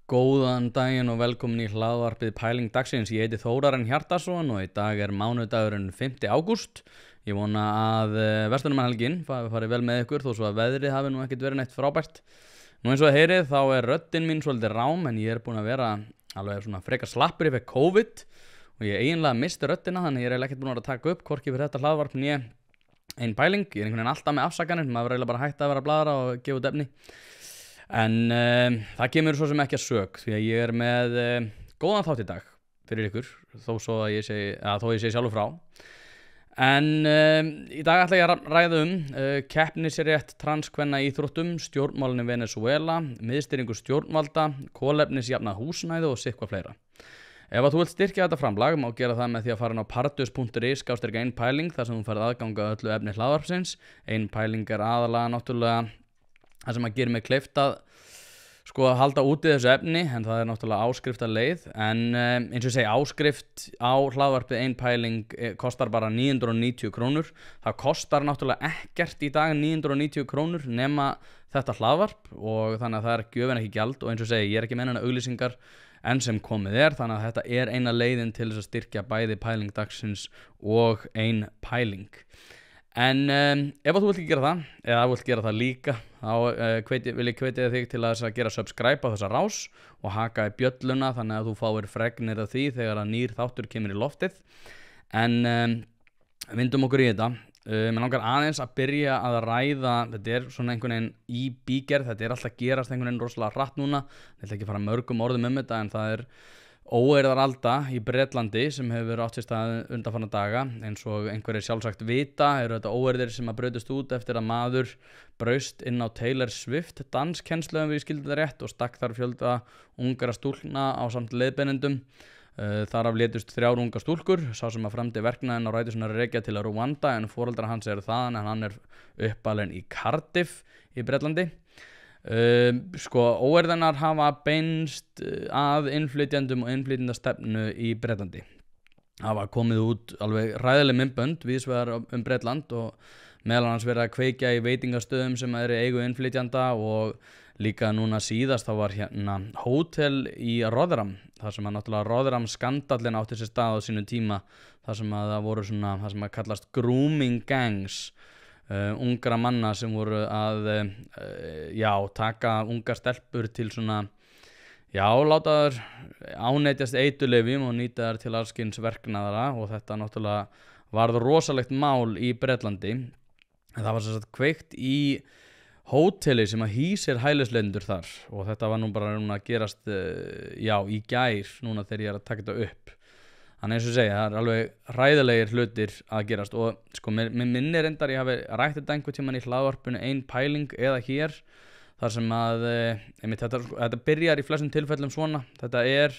Góðan daginn og velkomin í hlaðvarpið Pæling dagsins. Ég heiti Þórarinn Hjartarson og í dag er mánudagurinn 5. ágúst. Ég vona að verslunarmannahelgin fari vel með ykkur þó svo að veðrið hafi nú ekkert verið neitt frábært. Nú eins og að heyrið þá er röddin mín svolítið rám en ég er búin að vera alveg svona frekar slappur yfir COVID og ég eiginlega misti röddina þannig ég er eiginlega ekkert búin að taka upp hvorki fyrir þetta hlaðvarp né ein pæling. Ég er einhvern veginn alltaf með afsakanir, maður eiginlega bara hægt að vera að bladra og gefa út efni. En það kemur svo sem ekki að sök því að ég er með góðan þátt í dag fyrir ykkur þó ég segi sjálfur frá. En í dag ætla ég að ræða keppnisrétt transkvenna í íþróttum, stjórnmálin í Venezuela, miðstýringu stjórnvalda, kolefnisjafnað húsnæði og sitthvað fleira. Ef að þú vilt styrkja þetta framlag má gera það með því að fara inn á partus.is/einpæling þar sem þú færð aðgang að öllu efni hlaðvarpsins. Ein pæling er aðalega náttúrulega það sem að gera mig kleift að halda úti þessu efni en það er náttúrulega áskriftarleið en eins og ég segi áskrift á hlaðvarpið ein pæling kostar bara 990 krónur. Það kostar náttúrulega ekkert í dag 990 krónur nema þetta hlaðvarp og þannig að það er gjöfin ekki gjald og eins og segi ég er ekki með neina auglýsingar enn sem komið er þannig að þetta er eina leiðin til þess að styrkja bæði pæling dagsins og ein pæling. En ef þú vilt ekki gera það, eða þú vilt gera það líka, þá vil ég hvetja þig til að gera subscribe á þessa rás og haka í bjölluna þannig að þú fáir fregnir af því þegar að nýr þáttur kemur í loftið. En vindum okkur í þetta. Mér langar aðeins að byrja að ræða, þetta er svona einhvern veginn í bígerð, þetta er alltaf gerast einhvern veginn rosalega hratt núna. Ég ætla ekki að fara mörgum orðum þetta en það er óeirðaralda í Bretlandi sem hefur átt sér stað undanfarna daga eins og einhverjir sjálfsagt vita eru þetta óeirðir sem að brautast út eftir að maður braust inn á Taylor Swift danskennslu ef við skildum það rétt og stakk þar fjölda ungara stúlkna á samt leiðbeinendum. Þar af létust 3 ungar stúlkur, sá sem að framdi verknaðinn á rætusinnar rekja til Rúanda en foreldrar hans eru þaðan en hann er uppalinn í Cardiff í Bretlandi. Óeirðirnar hafa beinst að innflytjendum og innflytjendastefnu í Bretlandi. Það var komið út alveg ræðileg myndbönd víðsvegar Bretland og meðal annars verið að kveikja í veitingastöðum sem eru eigu innflytjanda og líka núna síðast þá var hérna hótel í Rotherham þar sem að náttúrulega Rotherham skandallin átti sér stað á sínu tíma þar sem að það voru svona það sem að kallast grooming gangs ungra manna sem voru að taka ungar stelpur til svona láta þær ánetjast eiturlyfjum og nýta þær til alls kyns verknaðara og þetta náttúrulega varð rosalegt mál í Bretlandi. Það var sem sagt kveikt í hóteli sem að hýsir hælisleitendur þar og þetta var nú bara að gerast í gær núna þegar ég er að taka þetta upp. Þannig eins og segja, það er alveg hræðilegir hlutir að gerast og mér minnir reyndar ég hafi rætt þetta einhvern tímann í hlaðvarpinu ein pæling eða hér þar sem að þetta byrjar í flestum tilfellum svona. Þetta er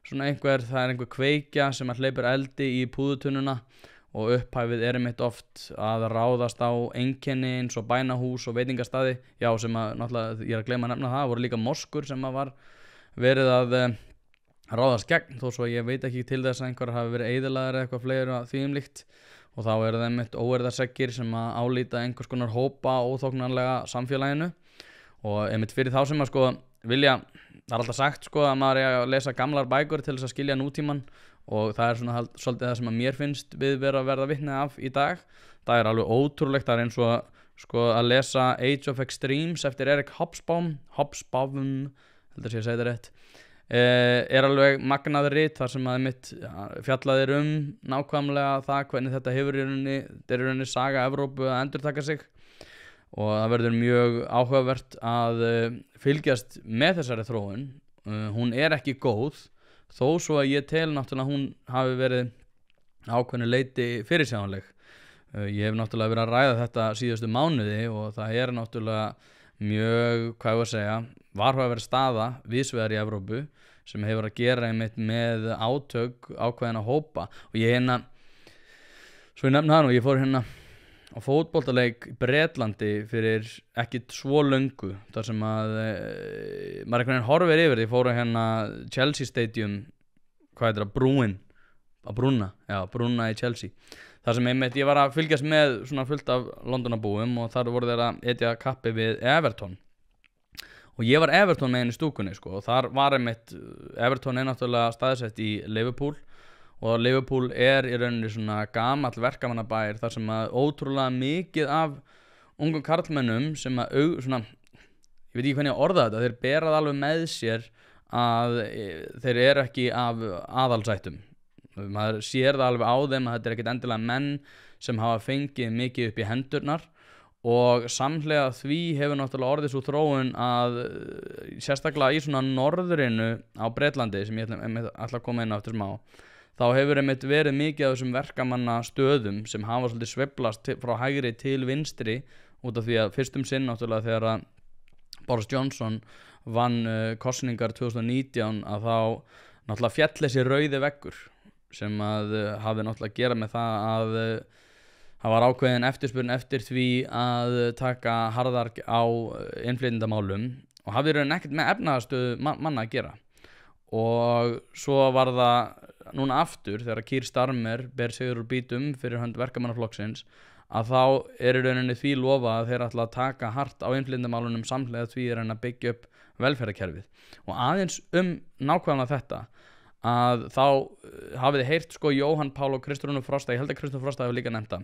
svona það er einhver kveikja sem að hleypur eldi í púðutunnuna og upphæfið er einmitt oft að ráðast á einkenni eins og bænahús og veitingastaði sem að náttúrulega ég er að gleyma að nefna það voru líka moskur sem að var verið að ráðast gegn þó svo ég veit ekki til þess að einhver hafi verið eyðilagðir eða eitthvað fleira því líkt og þá eru það einmitt óeirðarseggir sem að álíta einhvers konar hópa óþóknanlega samfélaginu og einmitt fyrir þá sem að vilja, það er alltaf sagt að maður er að lesa gamlar bækur til þess að skilja nútíman og það er svona svolítið það sem að mér finnst við vera að verða vitni af í dag. Það er alveg ótrúlegt, það er eins og að lesa Age of Extremes eftir Eric Hobsbawm, heldur sé að segja þetta rétt. Er alveg magnaður rit þar sem að mitt fjallaðir nákvæmlega það hvernig þetta hefur í rauninni saga Evrópu að endurtaka sig og það verður mjög áhugavert að fylgjast með þessari þróun. Hún er ekki góð þó svo að ég tel náttúrulega hún hafi verið ákveðnu leyti fyrirsjáanleg. Ég hef náttúrulega verið að ræða þetta síðustu mánuði og það er náttúrulega mjög, varhugaverð staða víðsvegar í Evrópu sem hefur að gera einmitt með átök ákveðina hópa og ég svo ég nefni það nú, ég fór á fótboltaleik í Bretlandi fyrir ekkit svo löngu þar sem að maður einhvern veginn horfir yfir ég fór á Chelsea Stadium Brúna í Chelsea þar sem einmitt ég var að fylgjast með svona fullt af Londonabúum og þar voru þeir að etja kappi við Everton og ég var Everton með henni í stúkunni sko, og þar var einmitt Everton náttúrulega staðsett í Liverpool og Liverpool í rauninni svona gamall verkamannabær þar sem að ótrúlega mikið af ungum karlmennum sem að svona, ég veit ekki hvernig ég orða þetta, þeir berað alveg með sér að þeir eru ekki af aðalsættum. Maður sér það alveg á þeim að þetta ekkert endilega menn sem hafa fengið mikið upp í hendurnar og samhliða því hefur náttúrulega orðið svo þróun að sérstaklega í svona norðrinu á Bretlandi sem ég ætla að koma inn á eftir smá, þá hefur einmitt verið mikið af þessum verkamanna stöðum sem hafa svolítið sveiflast frá hægri til vinstri út af því að fyrstum sinn náttúrulega þegar að Boris Johnson vann kosningar 2019 að þá náttúrulega féll þessi rauði veggur sem að hafi náttúrulega að gera með það að það var ákveðin eftirspurn eftir því að taka harðar á innflytjendamálum og hafði raun ekkert með efnahagsstöðu manna að gera og svo var það núna aftur þegar Keir Starmer ber sigur úr bítum fyrir hönd verkamannaflokksins að þá í rauninni því lofa að þeir ætla að taka hart á innflytjendamálunum samhliða því að byggja upp velferðarkerfið og aðeins nákvæmlega þetta að þá hafið þið heyrt sko Jóhann Pál og Kristrúnu Frosta, ég held að Kristrúnu Frosta hefur líka nefnt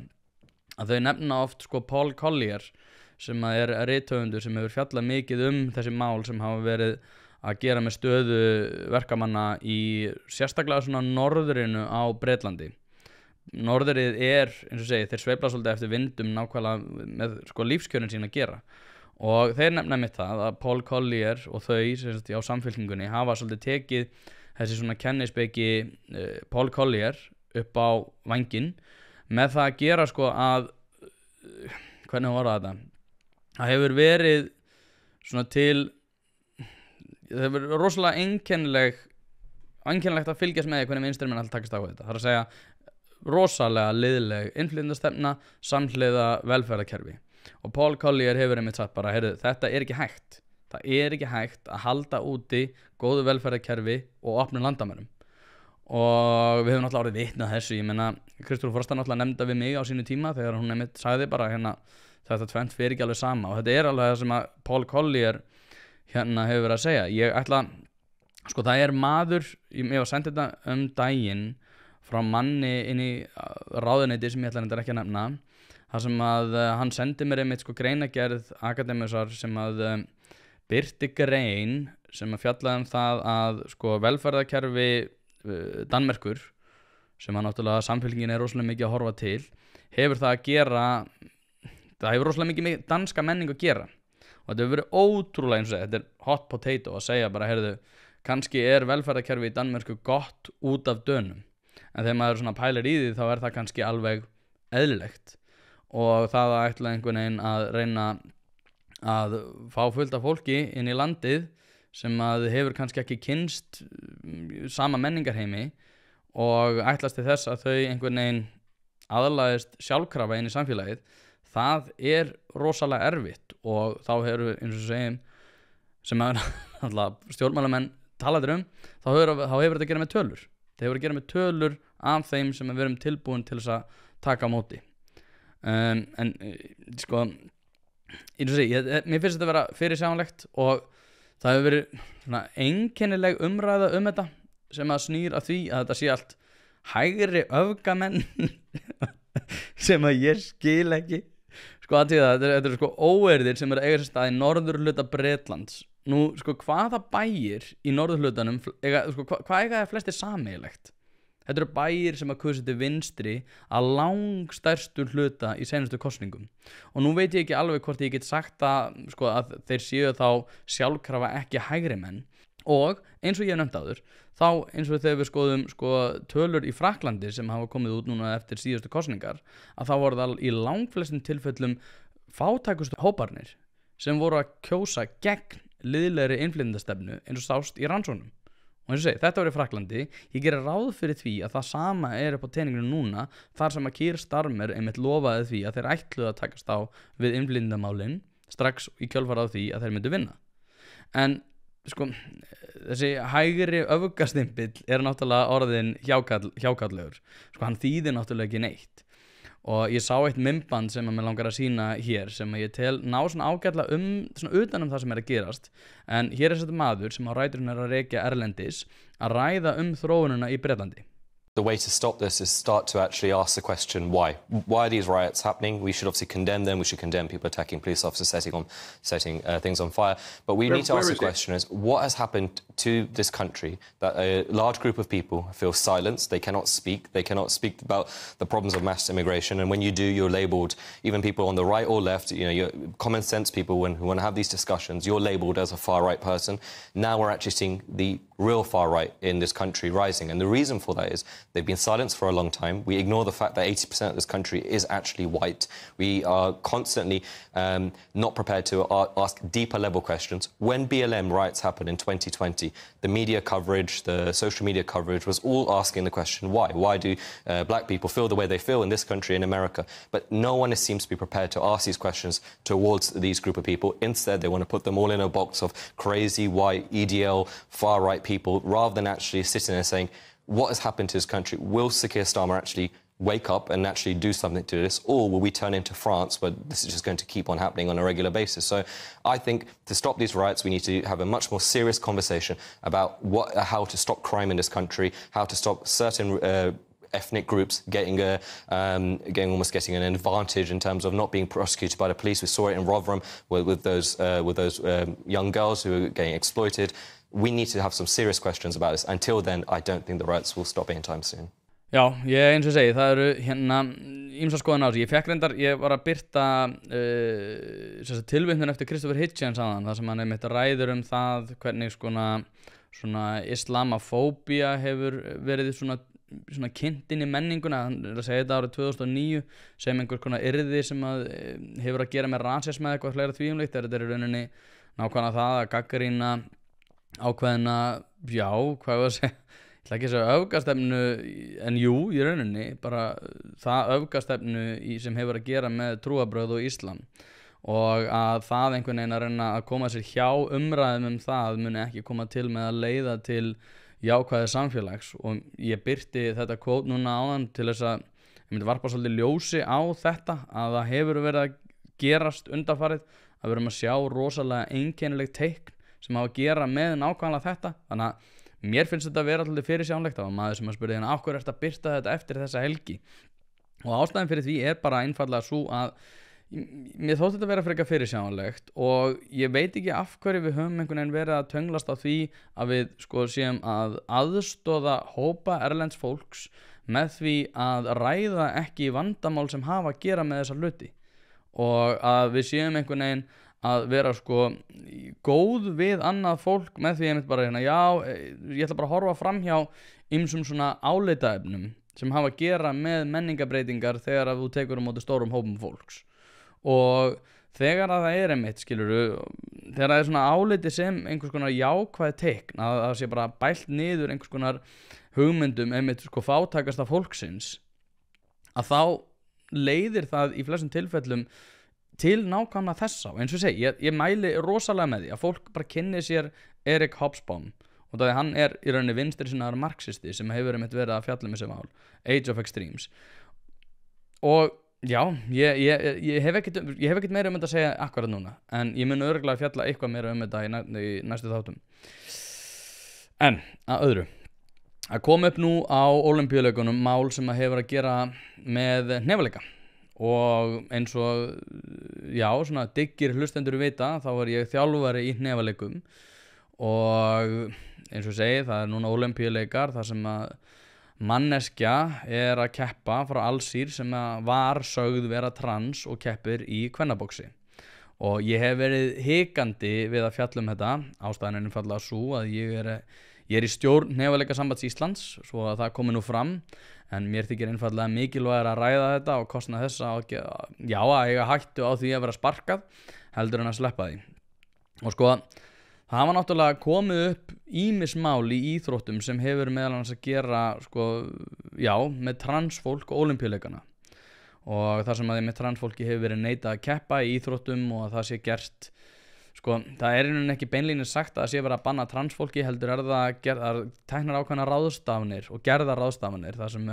að þau nefna oft sko Paul Collier sem er rithöfundur sem hefur fjallað mikið þessi mál sem hafa verið að gera með stöðu verkamanna í sérstaklega svona norðrinu á Bretlandi. Norðrið eins og segi, þeir sveifla svolítið eftir vindum nákvæmlega með sko lífskjörin sín að gera og þeir nefna mitt það að Paul Collier og þau á samfylkingunni hafa svolítið tekið þessi svona kennisbeiki Paul Collier upp á vænginn með það að gera sko að hvernig var þetta? Það hefur verið svona það hefur verið rosalega einkennilegt að fylgjast með hvernig vinstri menn alltaf takast á þetta. Það er að segja rosalega liðleg innflytjendastefna samhliða velferðarkerfi og Paul Collier hefur einmitt sagt bara, heyrðu, þetta er ekki hægt. Það er ekki hægt að halda úti góðu velferðarkerfi og opnum landamærum og við höfum náttúrulega orðið vitni að þessu. Ég meina, Kristrúnu Frosta náttúrulega nefnda við mig á sínu tíma þegar hún einmitt sagði bara þetta tvennt fer ekki alveg sama og þetta er alveg það sem að Paul Collier hefur verið að segja. Ég ætla, sko það er maður, ég var sendið þetta daginn frá manni inn í ráðuneyti sem ég ætla ekki að nefna, þar sem að hann sendi mér einmitt sko greinagerð akademíusar sem að birti grein sem að fjallaði það að sko velferðarkerfi Danmerkur sem að náttúrulega samfélkingin rosalega mikið að horfa til hefur það að gera, það hefur rosalega mikið með danska menningu að gera og þetta hefur verið ótrúlega eins og þetta er hot potato að segja bara, heyrðu, kannski velferðarkerfi í Danmörku gott út af Dönum en þegar maður svona pælir í því þá það kannski alveg eðlilegt og það að ætla einhvern veginn að reyna að fá fullt af fólki inn í landið sem að hefur kannski ekki kynnst sama menningarheimi og ætlast til þess að þau einhvern veginn aðlagist sjálfkrafa inn í samfélagið, það rosalega erfitt og þá hefur eins og segjum sem að stjórnmálamenn talaður þá hefur þetta að gera með tölur. Það hefur að gera með tölur af þeim sem við erum tilbúin til þess að taka á móti. En sko, mér finnst þetta að vera fyrirsjáanlegt og það hefur verið svona einkennileg umræða þetta sem að snýr að því að þetta sé allt hægri öfgamenn sem að ég skil ekki. Sko að því að þetta eru sko óeirðir sem eru að eiga sér stað í norðurhluta Bretlands. Nú sko hvaða bæir í norðurhlutanum, hvað eiga það flestir sameiginlegt? Þetta eru bæir sem að kusu til vinstri að langstærstu hluta í seinustu kosningum. Og nú veit ég ekki alveg hvort ég get sagt sko, að þeir séu þá sjálfkrafa ekki hægri menn. Og eins og ég hef nefnt áður, þá eins og þegar við skoðum sko, tölur í Frakklandi sem hafa komið út núna eftir síðustu kosningar, að þá voru það í langflestum tilfellum fátækustu hóparnir sem voru að kjósa gegn liðlegri innflytjendastefnu eins og sást í rannsóknum. Og eins og segi, þetta var í Frakklandi, ég gerir ráð fyrir því að það sama upp á teninginu núna þar sem að Keir Starmer einmitt lofaði því að þeir ætluðu að takast á við innflytjendamálin strax í kjölfarið á því að þeir myndu vinna. En sko, þessi hægri öfgastimpill náttúrulega orðin hjákalllegur. Sko, hann þýðir náttúrulega ekki neitt. og ég sá eitt myndband sem að mér langar að sýna hér sem að ég tel ná svona ágætlega svona utan það sem að gerast en hér þetta maður sem á ræturinn að rekja erlendis að ræða þróunina í Bretlandi. The way to stop this is start to actually ask the question, why? Why are these riots happening? We should obviously condemn them. We should condemn people attacking police officers, setting things on fire. But we need to ask the question is, what has happened to this country that a large group of people feel silenced? They cannot speak. They cannot speak about the problems of mass immigration. And when you do, you're labelled, even people on the right or left, you're common sense people who want to have these discussions, you're labelled as a far-right person. Now we're actually seeing the real far-right in this country rising. And the reason for that is they've been silenced for a long time. We ignore the fact that 80% of this country is actually white. We are constantly not prepared to ask deeper level questions. When BLM riots happened in 2020, the media coverage, the social media coverage was all asking the question, why? Why do black people feel the way they feel in this country, in America? But no one seems to be prepared to ask these questions towards these group of people. Instead, they want to put them all in a box of crazy, white, EDL, far-right people, rather than actually sitting there saying, what has happened to this country? Will Sir Keir Starmer actually wake up and actually do something to this, or will we turn into France where this is just going to keep on happening on a regular basis? So I think to stop these riots, we need to have a much more serious conversation about how to stop crime in this country, how to stop certain ethnic groups getting an advantage in terms of not being prosecuted by the police. We saw it in Rotherham with those young girls who are getting exploited. We need to have some serious questions about this. Until then, I don't think the riots will stop anytime soon. Já, ég eins og segi, það eru ýmsar skoðun á þessu. Ég var að birta tilvitnun eftir Christopher Hitchens áðan, þar sem hann einmitt ræður það hvernig svona islamafóbía hefur verið svona kynnt inn í menninguna. Hann að segja þetta árið 2009 sem einhvers konar yrði sem hefur að gera með rasisma eða eitthvað fleira þvíumlíkt. Þetta er í rauninni nákvæmlega það að gagnrýna ákveðina, já, hvað var að segja, ég ætla ekki að segja öfgastefnu, en jú, í rauninni, bara það öfgastefnu sem hefur að gera með trúarbrögð og íslam og að það einhvern veginn að reyna að koma sér hjá umræðum það muni ekki koma til með að leiða til jákvæði samfélags og ég birti þetta kvót núna áðan til þess að ég myndi varpa svolítið ljósi á þetta að það hefur verið að gerast undanfarið að við erum að sjá rosalega einkennileg teikn sem hafa að gera með nákvæmlega þetta. Þannig að mér finnst þetta að vera alltaf fyrirsjánlegt. Það var maður sem að spurði af hverju ertu að birta þetta eftir þessa helgi og ástæðan fyrir því er bara einfaldlega svo að mér þótti þetta vera frekar fyrirsjánlegt og ég veit ekki af hverju við höfum einhvern veginn verið að tönglast á því að við séum að aðstoða hópa erlends fólks með því að ræða ekki vandamál sem hafa að gera með þessa hluti og að við séum einhvern veginn að vera góð við annað fólk með því einmitt bara já, ég ætla bara að horfa fram hjá ýmsum svona álitaefnum sem hafa að gera með menningabreitingar þegar að þú tekur á móti stórum hópum fólks og þegar að það er einmitt, skilurðu, þegar það er svona áliti sem einhvers konar jákvæð teikn að það sé bara bælt niður einhvers konar hugmyndum einmitt fátækasta fólksins að þá leiðir það í flestum tilfellum til nákvæmlega þessa og eins og segi, ég mæli rosalega með því að fólk bara kynni sér Erik Hobsbawm og það hann í rauninni vinstri sinnaður marxisti sem hefur einmitt verið að fjalla með sem mál Age of Extremes og já, ég hef ekkert meira þetta að segja akkurat núna en ég mun örugglega fjalla eitthvað meira þetta í næstu þáttum en að öðru að koma upp nú á Ólympíuleikunum mál sem að hefur að gera með hnefaleika og eins og já, svona diggir hlustendur vita þá er ég þjálfari í hnefaleikum og eins og segi það er núna Ólympíuleikar þar sem að manneskja er að keppa frá Alsír sem var sögð vera trans og keppir í kvennaboxi og ég hef verið hikandi við að fjalla þetta ástæðan er einfaldlega svo að ég er í stjórn hnefaleikasambands Íslands svo að það komi nú fram en mér þykir einfaldlega mikilvægir að ræða þetta og kostna þess að eiga hættu á því að vera sparkað heldur en að sleppa því og það hafa náttúrulega komið upp ýmis mál í íþróttum sem hefur meðal annars að gera með transfólk og Ólympíuleikana og þar sem að með transfólki hefur verið neitað að keppa í íþróttum og að það sé gert sko, það einhvern ekki beinlínis sagt að það sé verið að banna transfólki, heldur það teknar ákveðna ráðstafanir og gerðar ráðstafanir, þar sem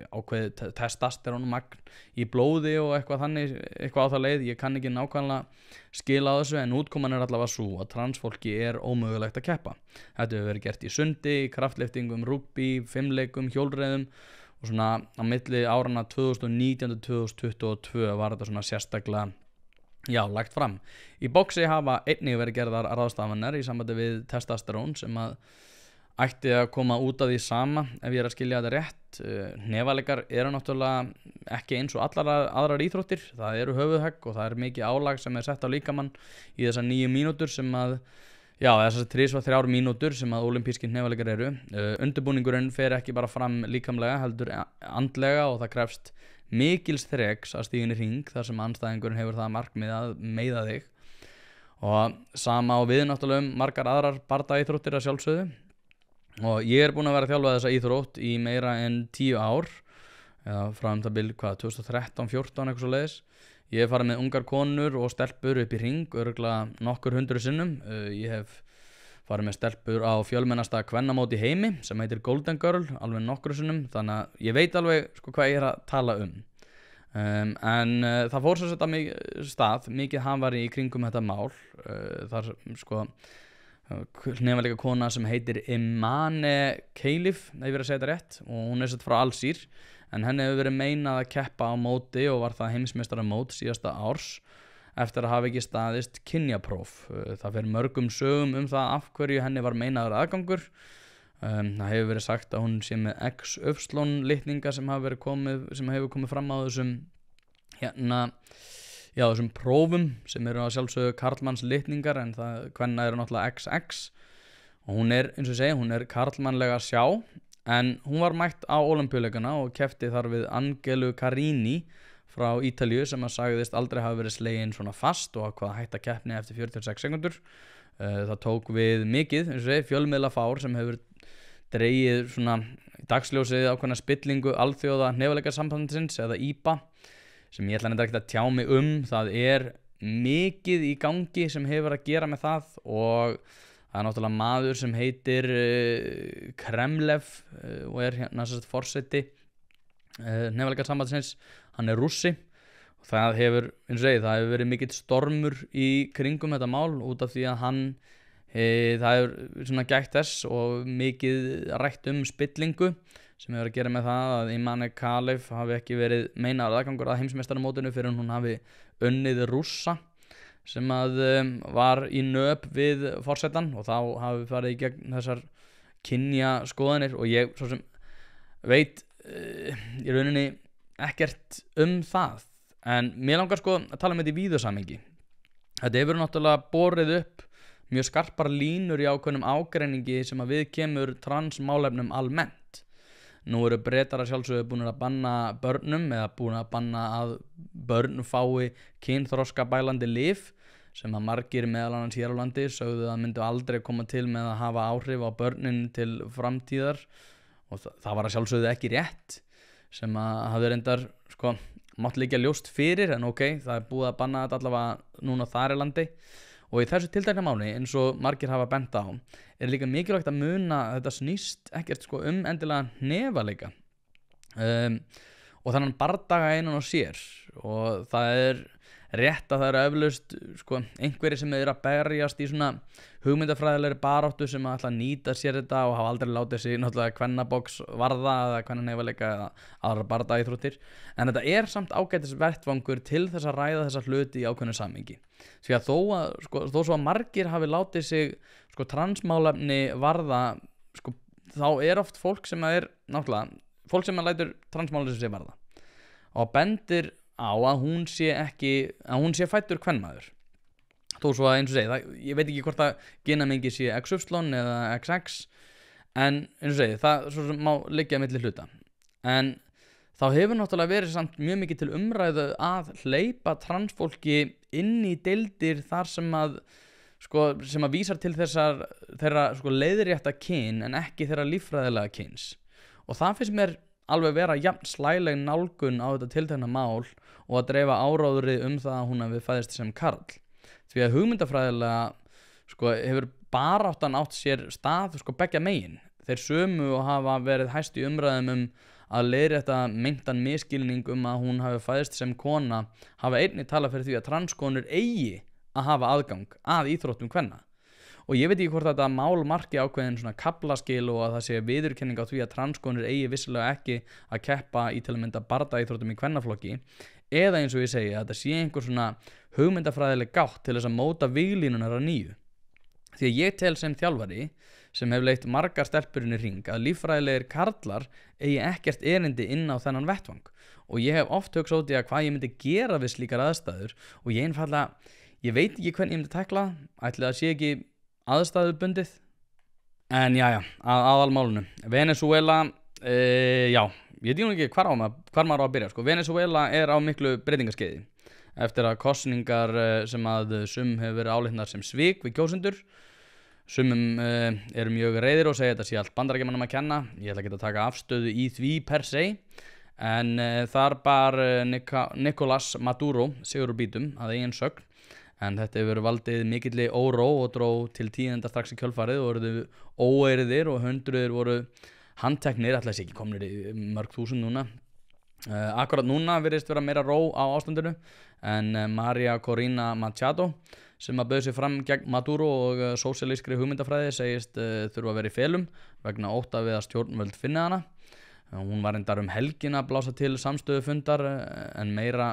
ákveðið testosterónmagn í blóði og eitthvað þannig, eitthvað á það leið, ég kann ekki nákvæmlega skila á þessu, en útkoman allavega svo að transfólki ómögulegt að keppa. Þetta hefur verið gert í sundi, kraftliftingum, rugby, fimleikum, hjólreiðum, og svona á milli árana 2019-2022 var þetta svona sérstaklega lagt fram. Í boxi hafa einnig verið gerðar ráðstafanir í sambandi við testosterón sem að ætti að koma út af því sama, ef ég að skilja þetta rétt. Hnefaleikar náttúrulega ekki eins og allar aðrar íþróttir, það eru höfuðhögg og það er mikið álag sem sett á líkamann í þessar 9 mínútur sem að þessar 3-3 mínútur sem að ólympískir hnefaleikar eru. Undirbúningurinn fer ekki bara fram líkamlega, heldur andlega, og það krefst mikils þreks að stíga inn í hring þar sem andstæðingurinn hefur það markmið að meiða þig, og sama á við náttúrulega margar aðrar bardaíþróttir að sjálfsögðu. Og ég búinn að vera að þjálfa þessa íþrótt í meira en 10 ár, eða frá það bil 2013-14 eitthvað svo leiðis. Ég hef farið með ungar konur og stelpur upp í hring, örugglega nokkur 100 sinnum. Ég hef farið með stelpur á fjölmennasta kvennamóti í heimi sem heitir Golden Girl, alveg nokkru sinnum, þannig að ég veit alveg hvað ég að tala um. En það fór svo sett að stað mikið hafari í kringum þetta mál. Þar hnefaleika kona sem heitir Imane Khalif, ef ég verið að segja þetta rétt, og hún sett frá Alsír, en henni hefur verið meinað að keppa á móti og var það heimsmeistaramót síðasta árs eftir að hafa ekki staðist kynjapróf. Það fer mörgum sögum það af hverju henni var meinaður aðgangur. Það hefur verið sagt að hún sé með XY litninga sem hefur komið fram á þessum þessum prófum sem eru að sjálfsögðu karlmanns litningar, en það kvenna eru náttúrulega XX, og hún eins og ég segi, hún karlmannlega að sjá, en hún var mætt á Ólympíuleikana og keppti þar við Angelu Carini frá Ítalíu sem að sagðist aldrei hafa verið slegin svona fast og hvað hætta keppni eftir 46 sekundur. Það tók við mikið, eins og segi, fjölmiðlafár sem hefur dregið svona dagsljósið ákveðna spillingu alþjóða hnefaleikasambandsins eða IBA, sem ég ætla ekki að tjá mig það mikið í gangi sem hefur að gera með það, og það náttúrulega maður sem heitir Kremlev og hérna forseti hnefaleikasambandsins, hann rússi, og það hefur verið mikill stormur í kringum þetta mál út af því að það hefur svona gætt þess og mikið rætt spillingu sem hefur að gera með það að Imane Khalif hafi ekki verið meinaður aðgangur að heimsmeistaramótinu fyrir hún hafi unnið rússa sem að var í nöp við forsetann, og þá hafi farið í gegn þessar kynjaskoðanir, og ég svo sem veit í rauninni ekkert það, en mér langar að tala þetta í víðu samhengi. Þetta hefur náttúrulega borið upp mjög skarpar línur í ákveðnum ágreiningi sem að við kemur transmálefnum almennt. Nú eru Bretar að sjálfsögðu búin að banna börnum, eða búin að banna að börn fái kynþroska bælandi lyf, sem að margir meðal annars hér á landi sögðu að myndu aldrei koma til með að hafa áhrif á börnin til framtíðar, og það var að sjálfsögðu ekki rétt, sem að hafði reyndar mátt líka ljóst fyrir, en ok, það búið að banna þetta allavega núna þar í landi. Og í þessu tiltekna máli, eins og margir hafa bent á, líka mikilvægt að muna að þetta snýst ekkert endilega hnefaleika og þannig bardaga einan og sér, og það rétt að það eflaust einhverjir sem að berjast í svona hugmyndafræðilegri baráttu sem að ætla að nýta sér þetta og hafa aldrei látið sig náttúrulega kvennabox varða eða kvennanefaleika eða aðra bardaíþróttir, en þetta samt ágætis vettvangur til þess að ræða þessa hluti í ákveðnu samhengi. Því að þó svo að margir hafi látið sig transmálefni varða, þá oft fólk sem náttúrulega fólk sem lætur transmálefni sig varða og bendir á að hún sé fæddur kvenmaður, þó svo að eins og segi, ég veit ekki hvort að genamengi sé XY eða XX, en eins og segi, það svo sem má liggja milli hluta, en þá hefur náttúrulega verið samt mjög mikið til umræðu að hleypa transfólki inn í deildir þar sem að vísar til þeirra leiðrétta kyn en ekki þeirra líffræðilega kyns, og það finnst mér alveg vera jafn slæleg nálgun á þetta tiltekna mál og að dreifa áróðri það að hún hafi fæðist sem karl. því að hugmyndafræðilega sko, hefur baráttan átt sér stað sko, beggja megin. Þeir sömu og hafa verið hæst í umræðum að leiðrétta meintan misskilning að hún hafi fæðst sem kona hafa einnig talað fyrir því að transkonur eigi að hafa aðgang að íþróttum kvenna. Og ég veit ekki hvort þetta mál marki ákveðin svona kaflaskil og að það sé viðurkenning á því að transkonur eigi vissilega ekki að keppa í til að mynda bardaíþróttum í kvennaflokki, eða eins og ég segi að þetta sé einhver svona hugmyndafræðileg gátt til þess að móta víglínunar að nýju. Því að ég tel sem þjálfari sem hef leitt margar stelpurinn í hring að líffræðilegir karlar eigi ekkert erindi inn á þennan vettvang, og ég hef oft hugsað út í að hvað ég myndi gera við slíkar aðstæður og ég veit ekki hvernig ég myndi tekla, ætli það sé ekki aðstæðubundið. En já, að aðalmálinu Venezuela, já, ég veit ekki hvar maður á að byrja sko. Venezuela er á miklu breytingaskeiði eftir að kosningar sem að sum hefur verið álitnar sem svik við kjósendur. Sumum eru mjög reiðir og segja þetta sé allt Bandaríkjamönnum að kenna. Ég ætla ekki að taka afstöðu í því per se, en þar bar Nicolás Maduro sigur úr bítum að eigin sögn, en þetta hefur valdið mikilli óró og dró til tíðinda strax í kjölfarið og voruðu óeirðir og hundruðir voru handteknir, ætla þessi ekki komnir í mörg þúsund núna. Akkurat núna virðist vera meira ró á ástandinu, en María Corina Machado sem að bauð sig fram gegn Maduro og sósíalískri hugmyndafræði segist þurfa að vera í felum vegna ótta við að stjórnvöld finni hana. Hún var reyndar helgin að blása til samstöðufundar, en meira,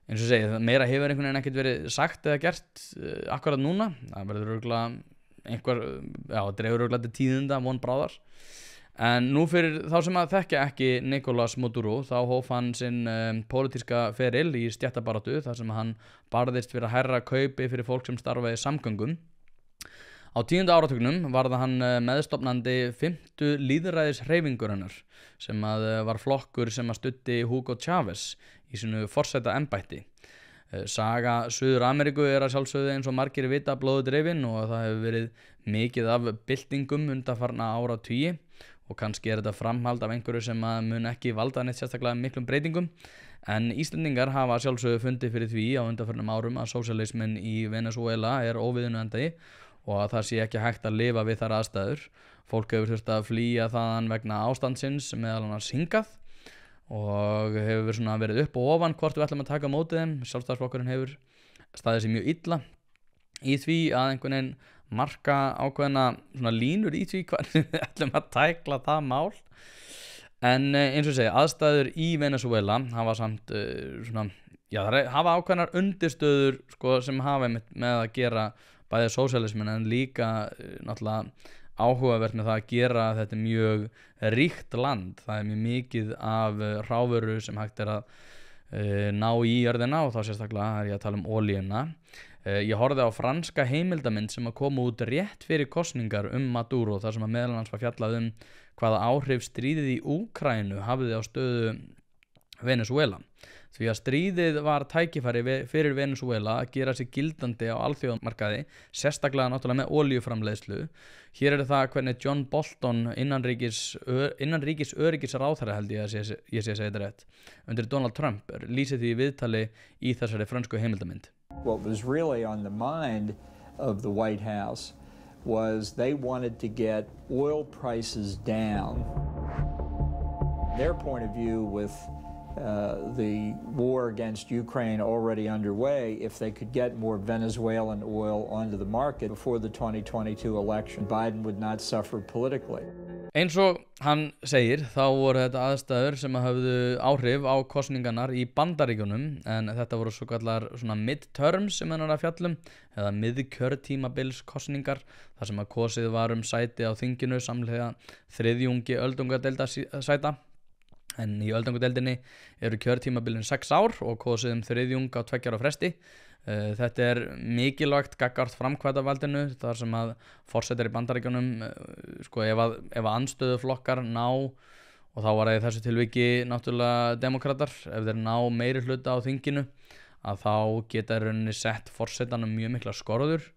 eins og segi, meira hefur einhvern veginn ekkert verið sagt eða gert akkurat núna. Það verður örugglega dreifur örugglega til tíðinda von bráðar. En nú fyrir þá sem að þekkja ekki Nicolás Maduro, þá hóf hann sinn pólitíska feril í stéttabaráttu þar sem hann barðist fyrir að hærra kaupi fyrir fólk sem starfaði í samgöngum. Á 10. áratugnum varð hann meðstofnandi 5. lýðræðishreyfingarinnar sem að var flokkur sem að studdi Hugo Chávez í sínu forsetaembætti. Saga Suður-Ameríku er að sjálfsögðu eins og margir vita blóðudreifin og það hefur verið mikið af byltingum undanfarna áratugi. Og kannski er þetta framhald af einhverju sem að mun ekki valda neitt sérstaklega miklum breytingum, en Íslendingar hafa sjálfsögðu fundið fyrir því á undanförnum árum að sósíalisminn í Venezuela er óviðunandi og að það sé ekki hægt að lifa við þær aðstæður. Fólk hefur þurft að flýja þaðan vegna ástandsins meðal annars hingað og hefur svona verið upp og ofan hvort við ætlum að taka á móti þeim. Sjálfstæðisflokkurinn hefur staðið sér mjög illa í því að einhvern veginn marka ákveðna svona línur í því hvernig við ætlum að tækla það mál. En eins og segja, aðstæður í Venezuela hafa samt hafa ákveðnar undirstöður sko, sem hafa með að gera bæði sósíalismin en líka náttúrulega áhugavert með það að gera þetta mjög ríkt land. Það er mjög mikið af hrávöru sem hægt er að ná í jörðina og þá sérstaklega er ég að tala um olíuna. Ég horfði á franska heimildamynd sem að koma út rétt fyrir kosningar Maduro þar sem að meðal annars var fjallað hvaða áhrif stríðið í Úkraínu hafiði á stöðu Venezuela. Því að stríðið var tækifæri fyrir Venezuela að gera sig gildandi á alþjóðamarkaði, sérstaklega náttúrulega með olíuframleiðslu. Hér er það hvernig John Bolton innanríkis öryggisráðherra held ég sé að segja þetta rétt, undir Donald Trump lýsir því viðtali í þessari frönsku heimildamynd. What was really on the mind of the White House was they wanted to get oil prices down. Their point of view with the war against Ukraine already underway, if they could get more Venezuelan oil onto the market before the 2022 election, Biden would not suffer politically. Eins og hann segir, þá voru þetta aðstæður sem hafðu áhrif á kosningarnar í Bandaríkjunum, en þetta voru svo kallar svona midterms sem hann er að fjallum, eða miðkjörtímabils kosningar, þar sem að kosið var sæti á þinginu samhliða þriðjungi öldungadeilda sæta. En í öldungadeildinni eru kjörtímabilin 6 ár og kosið þriðjung á 2 ára fresti. Þetta er mikilvægt gagnvart framkvæmdarvaldinu þar sem að forsetar í Bandaríkjunum sko ef að andstöðuflokkar ná, og þá var það í þessu tilviki náttúrulega demokratar, ef þeir ná meiri hluta á þinginu að þá geta rauninni sett forsetanum mjög mikla skorður.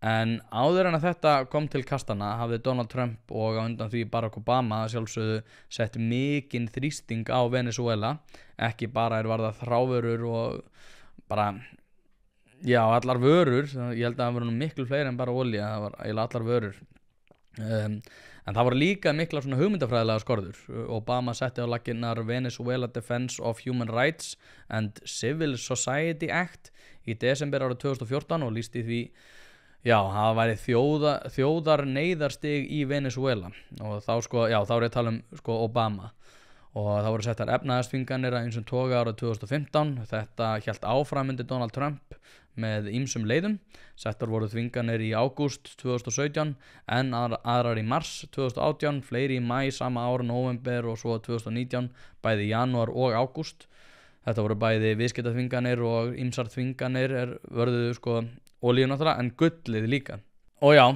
En áður en að þetta kom til kastana hafði Donald Trump og á undan því Barack Obama sjálfsögðu sett mikinn þrýsting á Venezuela, ekki bara varðað þrávörur og bara Já, allar vörur, ég held að það voru nú miklu fleiri en bara olía, það var eiginlega allar vörur. En það voru líka mikla svona hugmyndafræðilega skorður. Obama setti á laggirnar Venezuela Defense of Human Rights and Civil Society Act í desember árið 2014 og lýsti því, já, það væri þjóðar neyðarstig í Venezuela og þá þá er ég að tala Obama. Og það voru settar efnahagsþvinganir eins og toga árið 2015. Þetta hélt áfram undir Donald Trump með ýmsum leiðum. Settar voru þvinganir í ágúst 2017 en aðrar í mars 2018, fleiri í maí sama ár, november og svo 2019, bæði í janúar og ágúst. Þetta voru bæði viðskiptaþvinganir og ýmsar þvinganir vörðuðu olíu náttúrulega en gullið líka. Og já,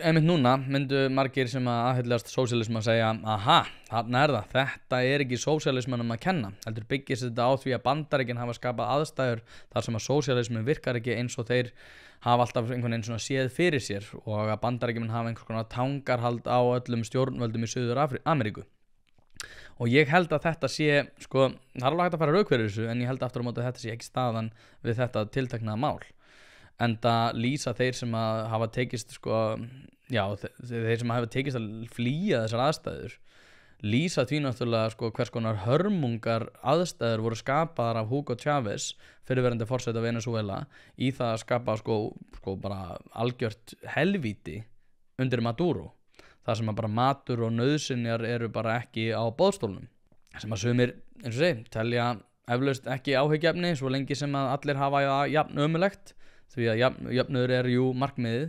einmitt núna myndu margir sem aðhyllast sósíalisma að segja aha, þarna það, þetta ekki sósíalismanum að kenna, heldur byggist þetta á því að Bandaríkin hafa skapað aðstæður þar sem að sósíalismin virkar ekki eins og þeir hafa alltaf einhvern veginn svona séð fyrir sér og að Bandaríkin hafa einhvers konar tangarhald á öllum stjórnvöldum í Suður Ameríku. Og ég held að þetta sé, það er alveg hægt að fara rauk fyrir þessu en ég held aftur á móti að þetta sé ekki staðan við þetta tiltekna mál. Enda lýsa þeir sem að hafa tekist þeir sem hafa tekist að flýja þessar aðstæður lýsa því náttúrulega hvers konar hörmungar aðstæður voru skapaðar af Hugo Chávez fyrrverandi forseta Venezuela í það að skapa bara algjört helvíti undir Maduro þar sem að bara matur og nauðsynjar eru bara ekki á boðstólnum sem að sumir, eins og segi, telja eflaust ekki áhyggjuefni svo lengi sem að allir hafa jafn ömurlegt því að jöfnuður jú markmiðið.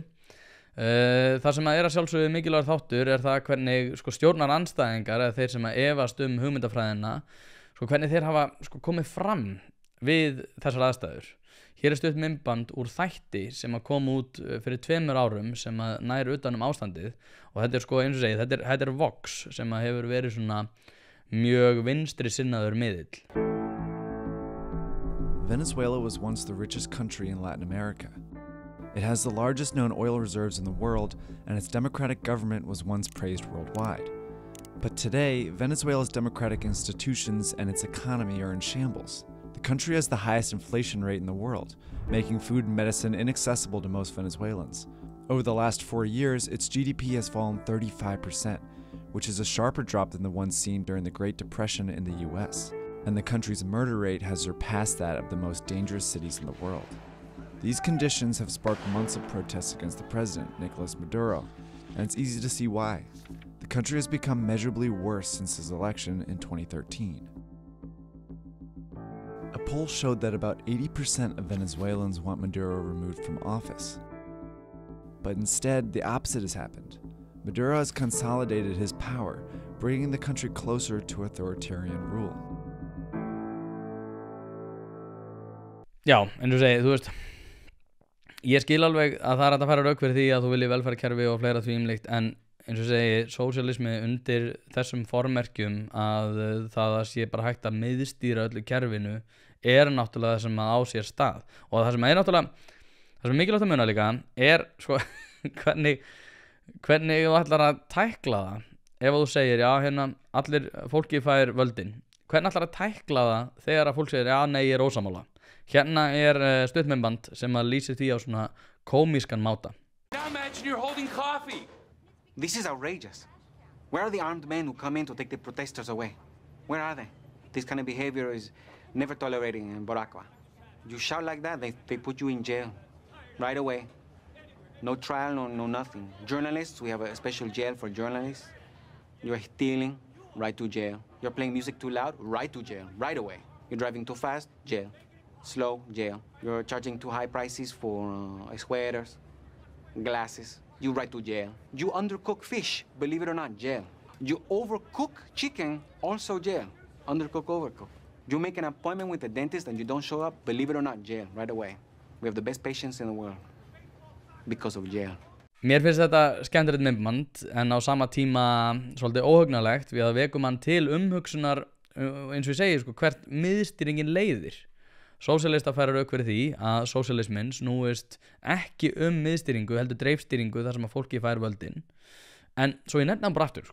Það sem að sjálfsögðu mikilvægur þáttur það hvernig stjórnar andstæðingar eða þeir sem að efast hugmyndafræðina hvernig þeir hafa komið fram við þessar aðstæður. Hér stutt myndband úr þætti sem að kom út fyrir 2 árum sem að nær utan ástandið og þetta eins og segi, þetta Vox sem að hefur verið svona mjög vinstri sinnaður miðill. Venezuela was once the richest country in Latin America. It has the largest known oil reserves in the world, and its democratic government was once praised worldwide. But today, Venezuela's democratic institutions and its economy are in shambles. The country has the highest inflation rate in the world, making food and medicine inaccessible to most Venezuelans. Over the last 4 years, its GDP has fallen 35%, which is a sharper drop than the one seen during the Great Depression in the US. And the country's murder rate has surpassed that of the most dangerous cities in the world. These conditions have sparked months of protests against the president, Nicolas Maduro, and it's easy to see why. The country has become measurably worse since his election in 2013. A poll showed that about 80% of Venezuelans want Maduro removed from office. But instead, the opposite has happened. Maduro has consolidated his power, bringing the country closer to authoritarian rule. Já, eins og segi, þú veist ég skil alveg að það hægt að fara rauk fyrir því að þú vilji velferðarkerfi og fleira þvíumlíkt en eins og segi, sósíalismi undir þessum formerkjum að það sé bara hægt að miðstýra öllu kerfinu náttúrulega það sem að á sér stað og það sem náttúrulega það sem mikilvægt að muna líka hvernig þú ætlar að tækla það ef þú segir, já, allir fólki fær völdin hvernig ætlar að tækla það þegar að fólk segir, já, nei, ég ósammála Hérna stuttmyndband sem að lýsi því á svona komískan máta. Now imagine you're holding coffee. This is outrageous. Where are the armed men who come in to take the protesters away? Where are they? This kind of behavior is never tolerated in Boracua. You shout like that, they put you in jail right away. No trial, no nothing. Journalists, we have a special jail for journalists. You're stealing, right to jail. You're playing music too loud, right to jail, right away. You're driving too fast, jail. Slow, jail. You're charging too high prices for sweaters, glasses. You right to jail. You undercook fish, believe it or not, jail. You overcook chicken, also jail. Undercook, overcook. You make an appointment with the dentist and you don't show up, believe it or not, jail, right away. We have the best patients in the world because of jail. Mér finnst þetta skemmtilegt myndband en á sama tíma svolítið óhugnalegt við að vekum hann til umhugsunar eins og ég segi, hvert miðstýringin leiðir. Sósíalistar færa rauk fyrir því að sósíalisminn snúist ekki miðstýringu, heldur dreifstýringu þar sem að fólki fær völdin. En svo ég nefna bara aftur,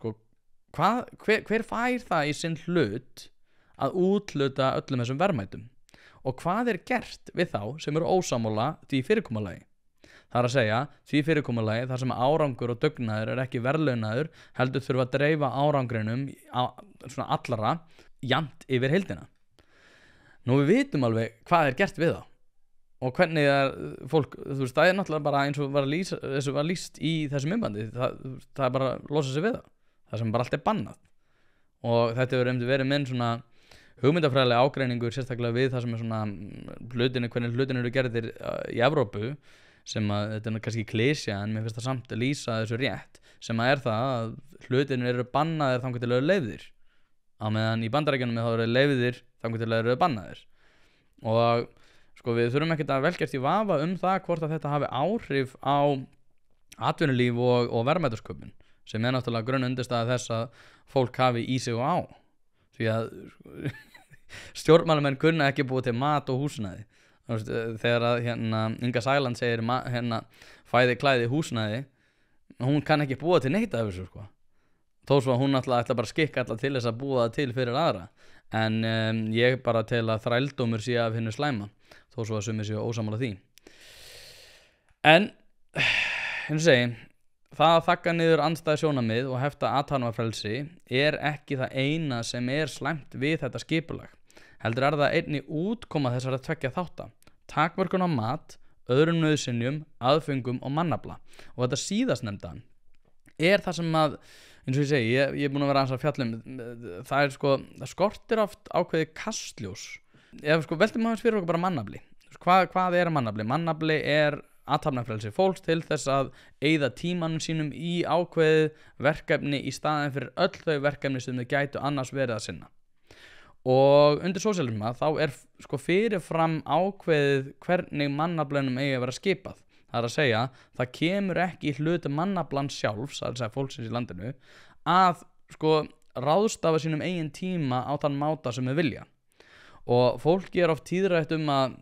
hver fær það í sinn hlut að útluta öllum þessum verðmætum? og hvað gert við þá sem eru ósammála því fyrirkomulagi. Það að segja, því fyrirkomulagi þar sem árangur og dugnaður ekki verðlaunaður, heldur þurfa að dreifa árangrinum svona allara jafnt yfir heildina. Nú við vitum alveg hvað gert við þá og hvernig fólk, þú veist, það náttúrulega bara eins og var lýst í þessu myndbandi, það bara losa sig við það sem bara allt bannað og þetta hefur verið minn svona hugmyndafræðilega ágreiningur sérstaklega við það sem svona hvernig hlutinir eru gerðir í Evrópu sem þetta kannski klísja en mér finnst það samt að lýsa þessu rétt sem það að hlutinir eru bannaðir þangað til eru leyfðir á meðan í Bandaríkjunum þá eru leyfðir þangað til eru bannaðir og sko við þurfum ekkert að velkjast í vafa það hvort að þetta hafi áhrif á atvinnulíf og verðmætasköpun sem náttúrulega grunnundirstaða þess að fólk hafi í sig og á því að stjórnmálamenn kunna ekki búið til mat og húsnæði þegar að Inga Sæland segir fæði, klæði, húsnæði hún kann ekki búa til neitt af þessu sko. Þó svo að hún ætla bara að skikka alla til þess að búa það til fyrir aðra en ég bara tel að þrældómur sé af hinnu slæma þó svo að sumir séu ósammála því en eins og segi það að þagga niður andstæð sjónarmið og hefta athafnafrelsi ekki það eina sem slæmt við þetta skipulag heldur það einnig útkoma þessara tveggja þátta takmörkun á mat, öðrum nauðsynjum, aðföngum og mannafla og þetta síðastnefnda það sem að eins og ég segi, ég búin að vera aðeins að fjalla það sko, það skortir oft ákveðið kastljós ef sko veltum aðeins fyrir okkur bara mannafli hvað mannafli? Mannafli athafnafrelsi fólks til þess að eyða tímanum sínum í ákveðið verkefni í staðin fyrir öll þau verkefni sem þau gætu annars verið að sinna og undir sósíalisma þá sko fyrirfram ákveðið hvernig mannaflanum eigi að vera skipað það að segja, það kemur ekki í hluti mannaflans sjálfs, það að segja fólksins í landinu að sko ráðstafa sínum eigin tíma á þann máta sem þau vilja og fólki oft tíðrætt að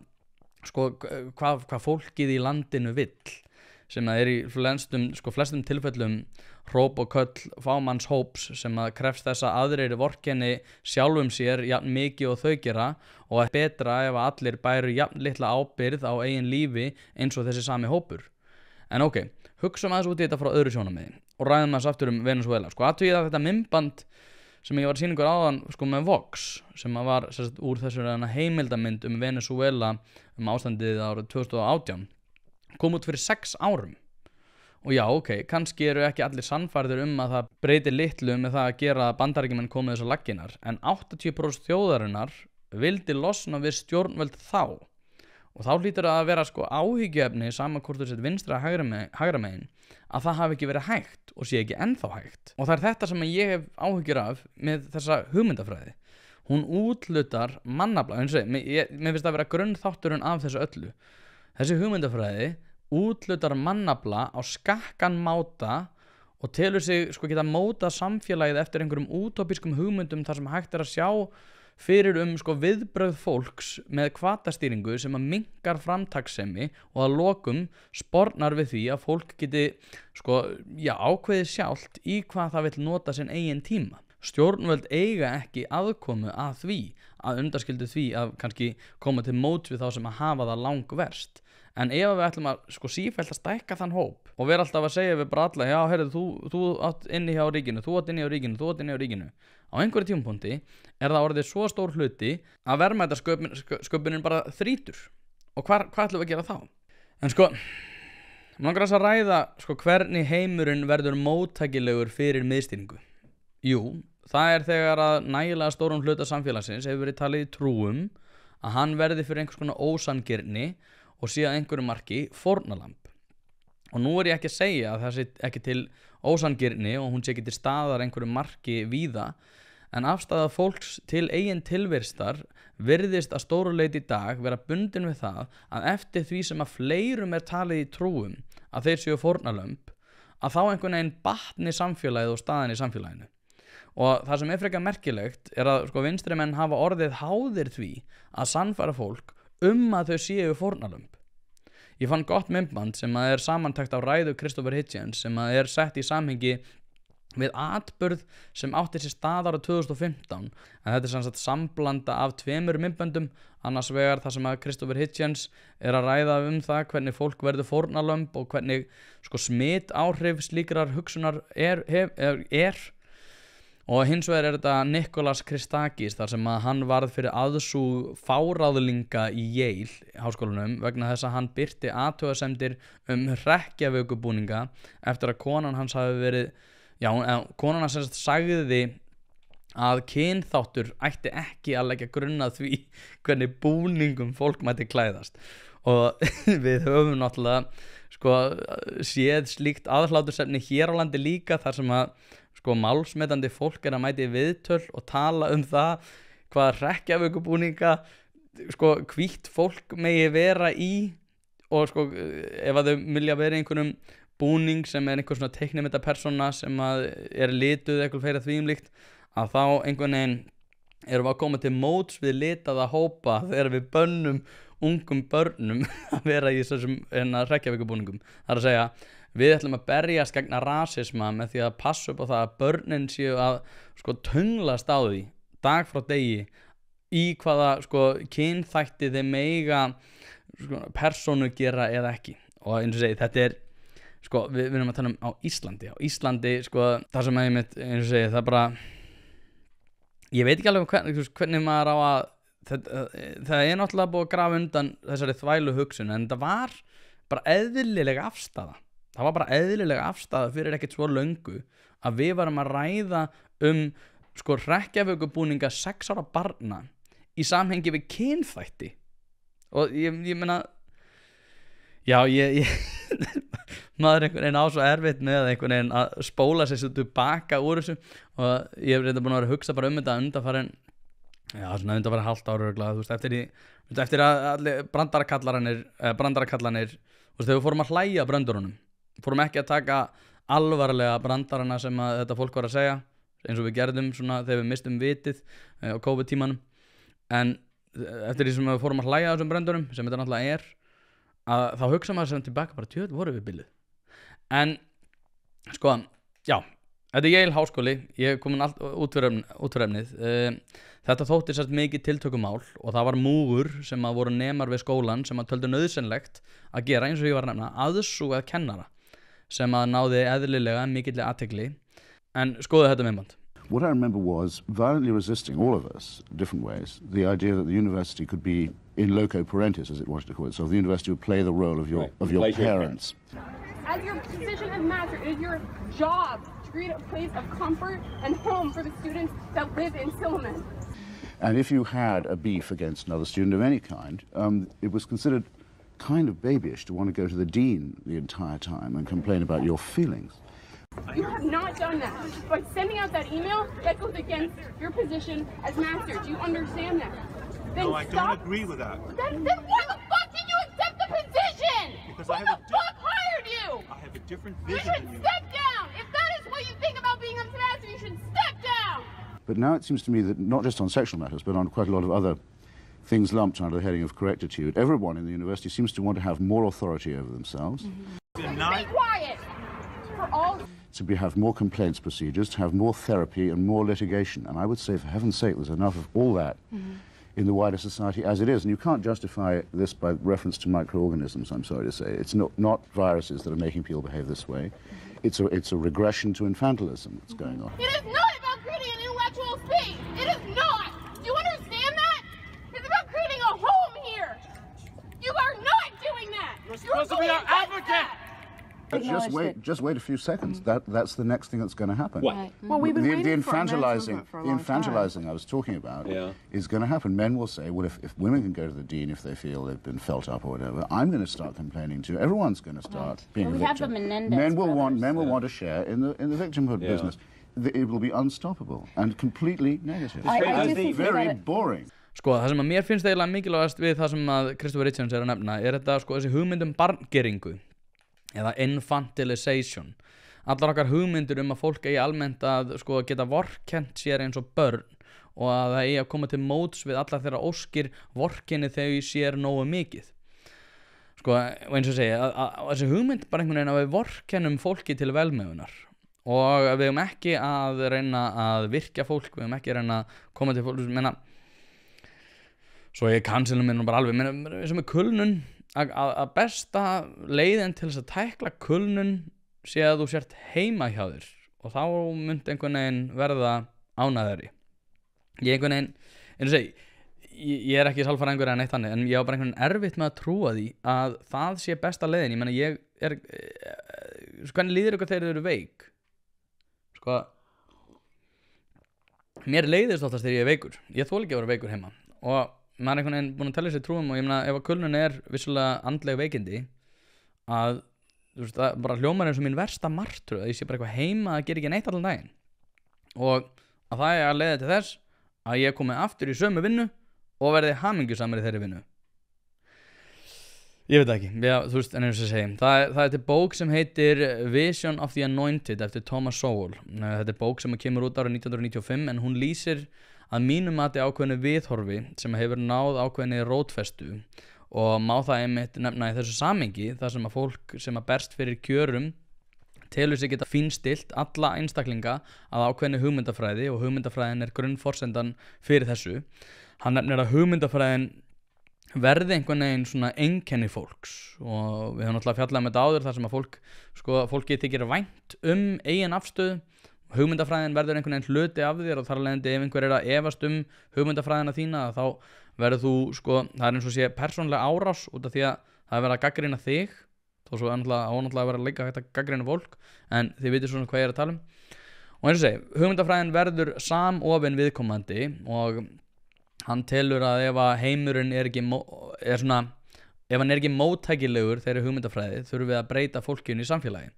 sko hvað fólkið í landinu vill sem í flestum tilfellum hróp og köll fámanns hóps sem krefst þess að aðrir vorkenni sjálfum sér jafn mikið og þau gera og betra ef allir bæru jafn litla ábyrgð á eigin lífi eins og þessi sami hópur. En ok, hugsum aðeins út í þetta frá öðru sjónarmiði og ræðum aðeins aftur Venezuela. Sko athugið að þetta myndband sem ég var sýningur áðan sko með Vox sem var úr þessu heimildamynd Venezuela ástandið árið 2018 kom út fyrir 6 árum og já, ok, kannski eru ekki allir sannfærðir að það breytir litlu með það að gera Bandaríkjamenn komið þessar lagginar en 80% þjóðarinnar vildi losna við stjórnvöld þá og þá hlýtur að vera sko áhyggjuefni saman hvort þú sett vinstra hægra megin að það hafi ekki verið hægt og sé ekki ennþá hægt og það þetta sem ég hef áhyggjur af með þessa hugmyndafræði hún útlutar mannafla mér finnst það vera grunnþátturinn af þessu öllu þessi hugmyndafræði útlutar mannafla á skakkan máta og telur sig sko geta móta samfélagið eftir einhverjum útópískum hugmyndum þar sem hægt að sjá fyrir sko viðbrögð fólks með hvatastýringu sem að minnkar framtakssemi og að lokum spornar við því að fólk geti sko ákveðið sjálft í hvað það vill nota sinn eigin tíma. Stjórnvöld eiga ekki aðkomu að því að undanskildu því að kannski koma til móts við þá sem að hafa það langverst en ef við ætlum að sko sífellt að stækka þann hóp og vera alltaf að segja við bara alla já, heyrðu, þú átt inni hjá ríkinu þú átt inni hjá ríkinu, þú átt inni hjá ríkinu á einhverju tímapunkti það orðið svo stór hluti að verðmætasköpunin bara þrýtur og hvað ætlum við að gera þá? En sko mér langar að ræða sko hvernig heimurinn verður móttækilegur fyrir miðstýringu. Jú, það þegar að nægilega stórum hluta samfélagsins hefur verið talið í trúum að hann verði fyrir einhvers konar ósanngirni og sé að einhverju marki fórnalamb. Og nú ég ekki að segja að það sé ekki til ósanngirni og hún sé ekki til staðar einhverju marki víða, en afstaða fólks til eigin tilverstar virðist að stóru leyti í dag vera bundin við það að eftir því sem að fleirum talið í trúum að þeir séu fórnalömb, að þá einhvern veginn batni samfélagið og staðan í samfélaginu. Og það sem frekar merkilegt að sko vinstri menn hafa orðið háðir því að sannfæra fólk að þau séu fórnalömb. Ég fann gott myndband sem samantekt af ræðu Christopher Hitchens sem sett í samhengi við atburð sem átti sér stað ára 2015 en þetta sem sagt samblanda af 2 myndböndum, annars vegar það sem að Christopher Hitchens að ræða það hvernig fólk verður fórnarlömb og hvernig sko smitt áhrif slíkrar hugsunar er og hins vegar þetta Nicholas Christakis þar sem að hann varð fyrir aðsúg fáráðlinga í Yale háskólanum vegna þess að hann birti athugasemdir hrekkjavökubúninga eftir að konan hans hafi verið konan hans sagði að kynþáttur ætti ekki að leggja grunn að því hvernig búningum fólk mætti klæðast og við höfum náttúrulega sko séð slíkt aðhlátursefni hér á landi líka þar sem að sko málsmetandi fólk að mæti viðtöl og tala það hvaða hrekkjavökubúninga sko hvítt fólk megi vera í og sko ef að þau vilja vera í einhvernum búning sem einhver svona teiknimyndapersóna sem að lituð eitthvað fyrir því líkt að þá einhvern veginn erum við að koma til móts við litaða hópa þegar við bönnum ungum börnum að vera í þessum hrekkjavökubúningum. Það að segja við ætlum að berjast gegn rasisma með því að passa upp á það að börnin séu að sko tönglast á því dag frá degi í hvaða sko kynþætti þeim mega sko, persónu gera eða ekki og eins og segi þetta sko við erum að tala á Íslandi sko það sem eins og segi það bara ég veit ekki alveg hvernig maður á að það náttúrulega búið að grafa undan þessari þvælu hugsun en það var bara eðlilega afstaða það var bara eðlilega afstaða fyrir ekkert svo löngu að við varum að ræða sko hrekkjavökubúninga 6 ára barna í samhengi við kynþætti og ég meina maður einhvern veginn á svo erfitt með einhvern veginn að spóla sér svo tilbaka úr þessu og ég hef reynda búin að vera að hugsa bara þetta undanfarin hálft ára þú veist eftir að allir brandarakallanir þú veist þegar við fórum að hlæja bröndurunum fórum ekki að taka alvarlega brandarana sem að þetta fólk var að segja eins og við gerðum svona þegar við mistum vitið á COVID-tímanum en eftir því sem við fórum að hlæja þessum brandurum sem þetta náttúrulega að þá hugsa maður sem tilbaka bara tjöð voru við bilið en sko þetta Yale háskóli ég er komin allt út fyrir efnið þetta þótti sérst mikið tiltökumál og það var múgur sem að voru nemar við skólan sem að töldu nauðsynlegt að gera eins og ég var að nefna aðsúgað kennara sem að náði eðlilega mikilli athygli en skoðu þetta myndband. What I remember was violently resisting, all of us, different ways, the idea that the university could be in loco parentis, as it wanted to call it. So the university would play the role of your parents. As your position as master, it is your job to create a place of comfort and home for the students that live in Silliman. And if you had a beef against another student of any kind, it was considered kind of babyish to want to go to the dean the entire time and complain about your feelings. You have not done that. By sending out that email, that goes against your position as master. Do you understand that? Then no, I don't agree with that. Then why the fuck did you accept the position? Because who the fuck hired you? I have a different You vision should than you. step down. If that is what you think about being a master, you should step down. But now it seems to me that not just on sexual matters, but on quite a lot of other things lumped under the heading of correct attitude, everyone in the university seems to want to have more authority over themselves. Be quiet. For all... To have more complaints procedures, to have more therapy and more litigation. And I would say, for heaven's sake, there's enough of all that in the wider society as it is. And you can't justify this by reference to microorganisms, I'm sorry to say. It's not viruses that are making people behave this way. It's a regression to infantilism that's going on. It is not about creating an intellectual space. It is not. Do you understand that? It's about creating a home here. You are not doing that. You're supposed to be our advocate. Just wait a few seconds. That's the next thing that's going to happen. Right. Well, we've been the infantilizing I was talking about is going to happen. Men will say, well, if women can go to the dean if they feel they've been felt up or whatever, I'm going to start complaining too. Everyone's going to start being a victim. Have the Menendez men will want a share in the victimhood business. It will be unstoppable and completely negative. It's very boring. Sko, það sem að mér finnst eiginlega mikilvægast við það sem að Christopher Hitchens að nefna þetta sko þessi hugmynd barngeringu eða infantilization. Allar okkar hugmyndur að fólk eigi almennt að sko geta vorkennt sér eins og börn og að það eigi að koma til móts við allar þeirra óskir vorkenni þegar ég sér nógu mikið. Sko, og eins og segja, að þessi hugmynd bara einhvern veginn að við vorkennum fólki til velmegunar og við höfum ekki að reyna að virkja fólk, við höfum ekki að reyna að koma til fólk, menna svo ég cancelum mér nú bara alveg, menna sem kulnun, að besta leiðin til þess að tækla kulnun sé að þú sért heima hjá þér og þá myndi einhvern veginn verða ánægðari. Ég einhvern veginn, eins og segi, ég ekki sálfræðingur eða neitt þannig, en ég á bara einhvern veginn erfitt með að trúa því að það sé besta leiðin. Ég meina, hvernig líður ykkur þegar þið eru veik? Sko, mér leiðist oftast þegar ég er veikur. Ég þoli ekki að vera veikur heima og maður er einhvern veginn búin að tella sér trúum og ég meina, ef að kulnun er vissulega andleg veikindi að, þú veist, það bara hljómar eins og mín versta martröð að ég sé bara eitthvað heima að gera ekki neitt allan daginn og að það er að leiða til þess að ég komi aftur í sömu vinnu og verði hamingjusamur í þeirri vinnu. Ég veit ekki, já, þú veist, en eins og segi það er til bók sem heitir Vision of the Anointed eftir Thomas Sowell. Þetta er bók sem kemur út árið 1995 en hún lýsir að mínu mati ákveðinu viðhorfi sem hefur náð ákveðinu rótfestu og má það einmitt nefna í þessu samhengi þar sem að fólk sem að berst fyrir kjörum telur sig geta fínstilt alla einstaklinga að ákveðinu hugmyndafræði og hugmyndafræðin er grunnforsendan fyrir þessu. Hann nefnir að hugmyndafræðin verði einhvern veginn svona einkenni fólks og við höfum náttúrulega fjallað með þetta áður þar sem að fólki þykir vænt eigin afstöðu. Hugmyndafræðin verður einhvern veginn hluti af þér og þar alveg ef einhver er að efast hugmyndafræðina þína þá verður þú, það er eins og sé persónulega árás út af því að það er verið að gagnrýna þig þó svo ónáttúrulega að vera líka hægt að gagnrýna fólk en þið vitið svona hvað ég er að tala og eins og segi, hugmyndafræðin verður samofin viðkomandi og hann telur að ef að heimurinn ef hann er ekki móttækilegur þeirri hugmyndafræði þurfum við að breyta fólkinu í samfélagi.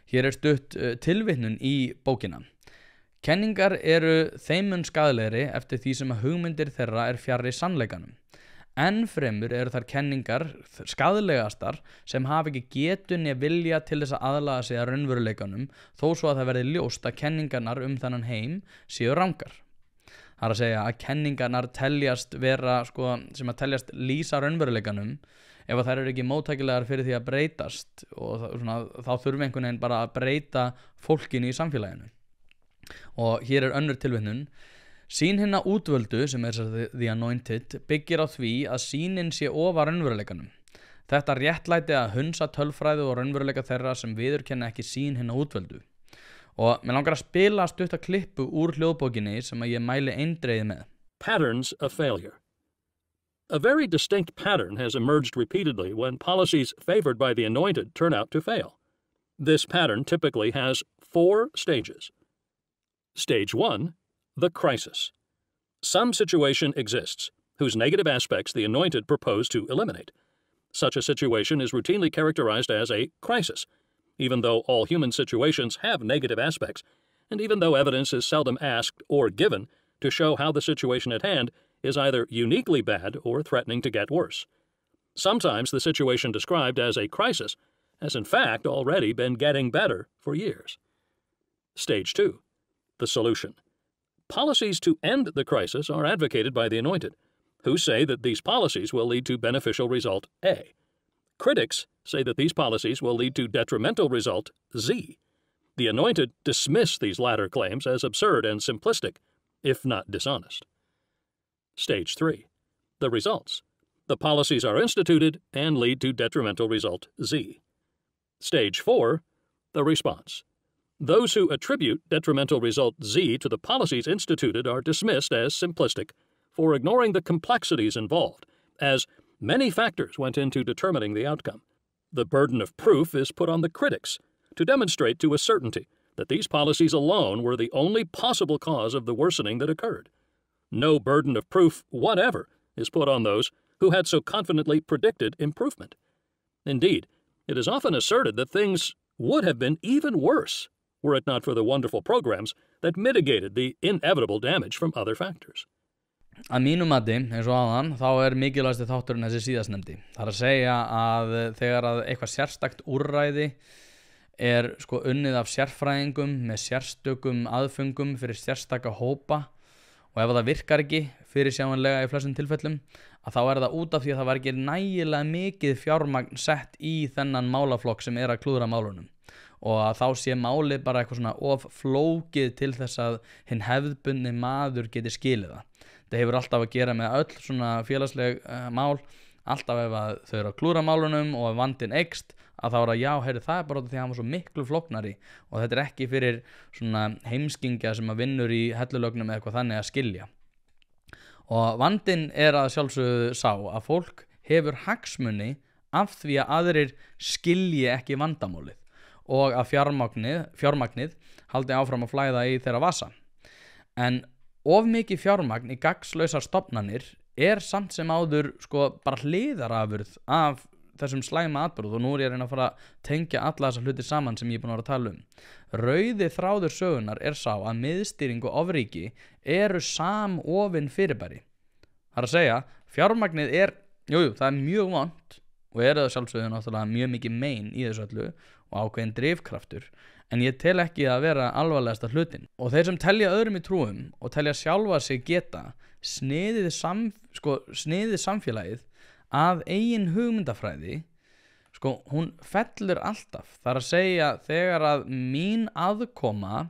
Hér er stutt tilvitnun í bókina. Kenningar eru þeim mun skaðlegri eftir því sem að hugmyndir þeirra er fjarri sannleikanum. Enn fremur eru þær kenningar skaðlegastar sem hafa ekki getu né vilja til þess að aðlaga sig að raunveruleikanum þó svo að það verði ljóst að kenningarnar þennan heim séu rangar. Það er að segja að kenningarnar teljast sem að teljast lýsa raunveruleikanum ef að þær eru ekki móttækilegar fyrir því að breytast og þá þurfum einhvern veginn bara að breyta fólkinu í samfélaginu. Og hér er önnur tilvitnun. Sýn hinna útvöldu, sem er the anointed, byggir á því að sýnin sé ofar raunveruleikanum. Þetta réttlæti að hunsa tölfræði og raunveruleika þeirra sem viðurkenna ekki sýn hinna útvöldu. Og mér langar að spila stutta klippu úr hljóðbókinni sem að ég mæli eindregið með. Patterns of failure. A very distinct pattern has emerged repeatedly when policies favored by the anointed turn out to fail. This pattern typically has 4 stages. Stage 1, the crisis. Some situation exists whose negative aspects the anointed propose to eliminate. Such a situation is routinely characterized as a crisis, even though all human situations have negative aspects, and even though evidence is seldom asked or given to show how the situation at hand is either uniquely bad or threatening to get worse. Sometimes the situation described as a crisis has in fact already been getting better for years. Stage 2, the solution. Policies to end the crisis are advocated by the anointed, who say that these policies will lead to beneficial result A. Critics say that these policies will lead to detrimental result Z. The anointed dismiss these latter claims as absurd and simplistic, if not dishonest. Stage 3, the results. The policies are instituted and lead to detrimental result Z. Stage 4, the response. Those who attribute detrimental result Z to the policies instituted are dismissed as simplistic for ignoring the complexities involved, as many factors went into determining the outcome. The burden of proof is put on the critics to demonstrate to a certainty that these policies alone were the only possible cause of the worsening that occurred. No burden of proof whatever is put on those who had so confidently predicted improvement. Indeed, it is often asserted that things would have been even worse were it not for the wonderful programs that mitigated the inevitable damage from other factors. Að mínu mati, eins og áðan, þá mikilvægasti þátturinn þessi síðastnefndi. Það er að segja að þegar að eitthvað sérstakt úrræði unnið af sérfræðingum með sérstökum aðföngum fyrir sérstaka hópa og ef það virkar ekki fyrir sjáanlega í flestum tilfellum að þá það út af því að það var ekki nægilega mikið fjármagn sett í þennan málaflokk sem að klúðra málunum og að þá sé málið bara eitthvað svona of flókið til þess að hinn hefðbundni maður geti skilið það. Það hefur alltaf að gera með öll svona félagsleg mál, alltaf ef að þau eru að klúra málunum og ef vandinn eykst, að þá er að já, heyrðu, það er bara því að hann var svo miklu flóknari og þetta er ekki fyrir svona heimskingja sem að vinnur í hellulögnum eða eitthvað þannig að skilja. Og vandinn er að sjálfsögðu sá að fólk hefur hagsmuni af því að aðrir skilji ekki vandamálið og að fjármagnið haldi áfram að flæða í þeirra vasa. En of mikið fjármagn í gagnslausar stofnanir er samt sem áður sko bara hliðarafurð af þessum slæma atburð og nú er ég að reyna að fara að tengja alla þessa hluti saman sem ég er búin að vera að tala um. Rauði þráður sögunar er sá að miðstýring og ofríki eru samofin fyrirbæri. Það er að segja, fjármagnið er, það er mjög vont og er það sjálfsögðu náttúrulega mjög mikið mein í þessu öllu og ákveðin drifkraftur, en ég tel ekki að vera alvarlegasta hlutin. Og þeir sem telja öðrum í trúum og telja sjálfa sig geta sniðið samfélagið að eigin hugmyndafræði, hún fellur alltaf. Það er að segja, þegar að mín aðkoma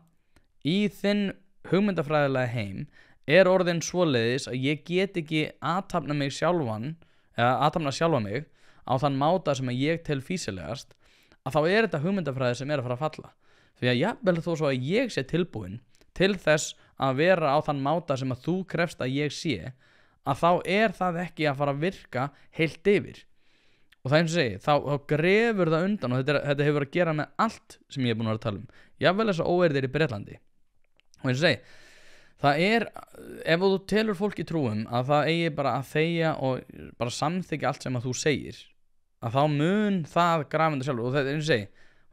í þinn hugmyndafræðilega heim er orðin svoleiðis að ég get ekki athafna sjálfa mig á þann máta sem að ég tel fýsilegast, að þá er þetta hugmyndafræði sem er að fara að falla. Því að jafnvel þó svo að ég sé tilbúin til þess að vera á þann máta sem að þú krefst að ég sé, að þá er það ekki að fara að virka heilt yfir. Og það eins og segi, þá grefur það undan og þetta hefur að gera með allt sem ég er búin að vera að tala um. Jafnvel þess að óeirðir í Bretlandi. Og eins og segi, það er, ef þú telur fólk í trúum að það eigi bara að þegja og bara samþykja allt sem að þú segir, að þá mun það grafenda sjálfur. Og þetta eins og segi,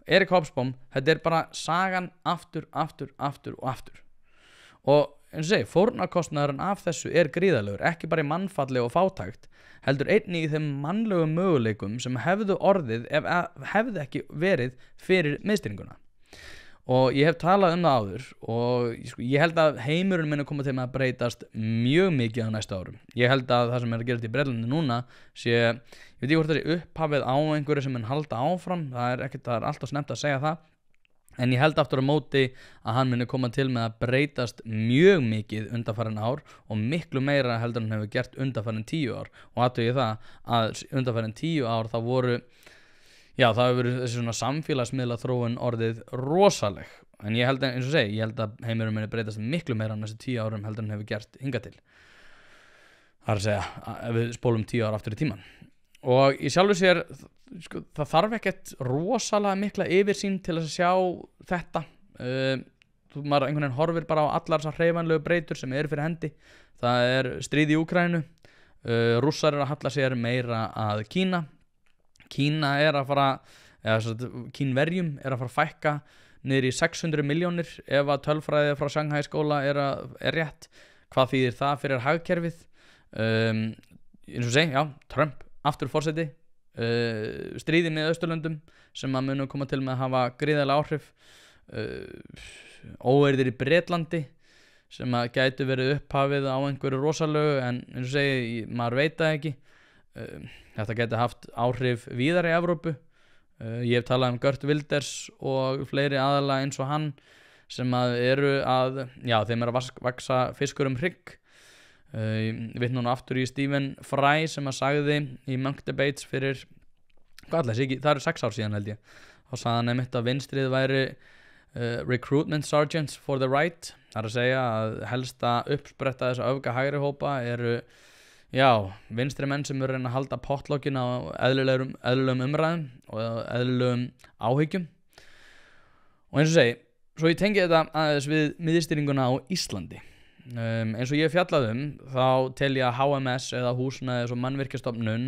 Erik Hobsbawm, þetta er bara sagan aftur. Og eins og segi, fórnarkostnaðurinn af þessu er gríðarlegur, ekki bara í mannfalli og fátækt, heldur einnig í þeim mannlegum möguleikum sem hefðu orðið ef hefði ekki verið fyrir miðstýringuna. Og ég hef talað um það áður og ég held að heimurinn muni koma til með að breytast mjög mikið á næstu árum. Ég held að það sem er að gerast í Bretlandi núna sé, ég veit ekki hvort það sé upphafið á einhverju sem mun halda áfram, það er alltaf snemmt að segja það, en ég held aftur á móti að hann muni koma til með að breytast mjög mikið undanfarin ár og miklu meira heldur en hann hefur gert undanfarin 10 ár. Og athugið það að undanfarin 10 ár þá voru, það hefur verið þessi svona samfélagsmiðla þróun orðið rosaleg. En ég held að, eins og segi, ég held að heimurinn muni breytast miklu meira en þessi 10 árum heldur en hann hefur gert hingað til. Það er að segja, ef við spólum 10 ár aftur í tíman. Og í sjálfu sér, það þarf ekkert rosalega mikla yfirsýn til að sjá þetta. Maður einhvern veginn horfir bara á allar þessar hreyfanlegu breytur sem eru fyrir hendi. Það er stríð í Úkraínu, Rússar eru að halla sér meira að Kína. Kínverjum er að fara að fækka niður í 600 milljónir ef að tölfræði frá Shanghai skóla er rétt. Hvað þýðir það fyrir hagkerfið? Eins og segi, Trump aftur forseti, stríði með Austurlöndum sem að munu koma til með að hafa gríðarlega áhrif, óeirðir í Bretlandi sem að gætu verið upphafið á einhverju rosalegu, en eins og segi, maður veit það ekki. Þetta gæti haft áhrif víðar í Evrópu. Ég hef talað um Gert Wilders og fleiri aðala eins og hann sem að þeim er að vaksa fiskur hrygg. Ég veit núna aftur í Stephen Fry sem að sagði í Munk Debates fyrir, það eru 6 ár síðan held ég, þá sagði hann einmitt að vinstrið væri recruitment sergeants for the right. Það er að segja að helsta uppspretta þessa öfga hægri hópa eru vinstri menn sem eru að halda pottlokkin á eðlilegum umræðum og eðlilegum áhyggjum. Og eins og segi, svo ég tengi þetta aðeins við miðstýringuna á Íslandi. Eins og ég fjallaði þá tel ég að HMS eða Húsnæðis- og Mannvirkjastofnun,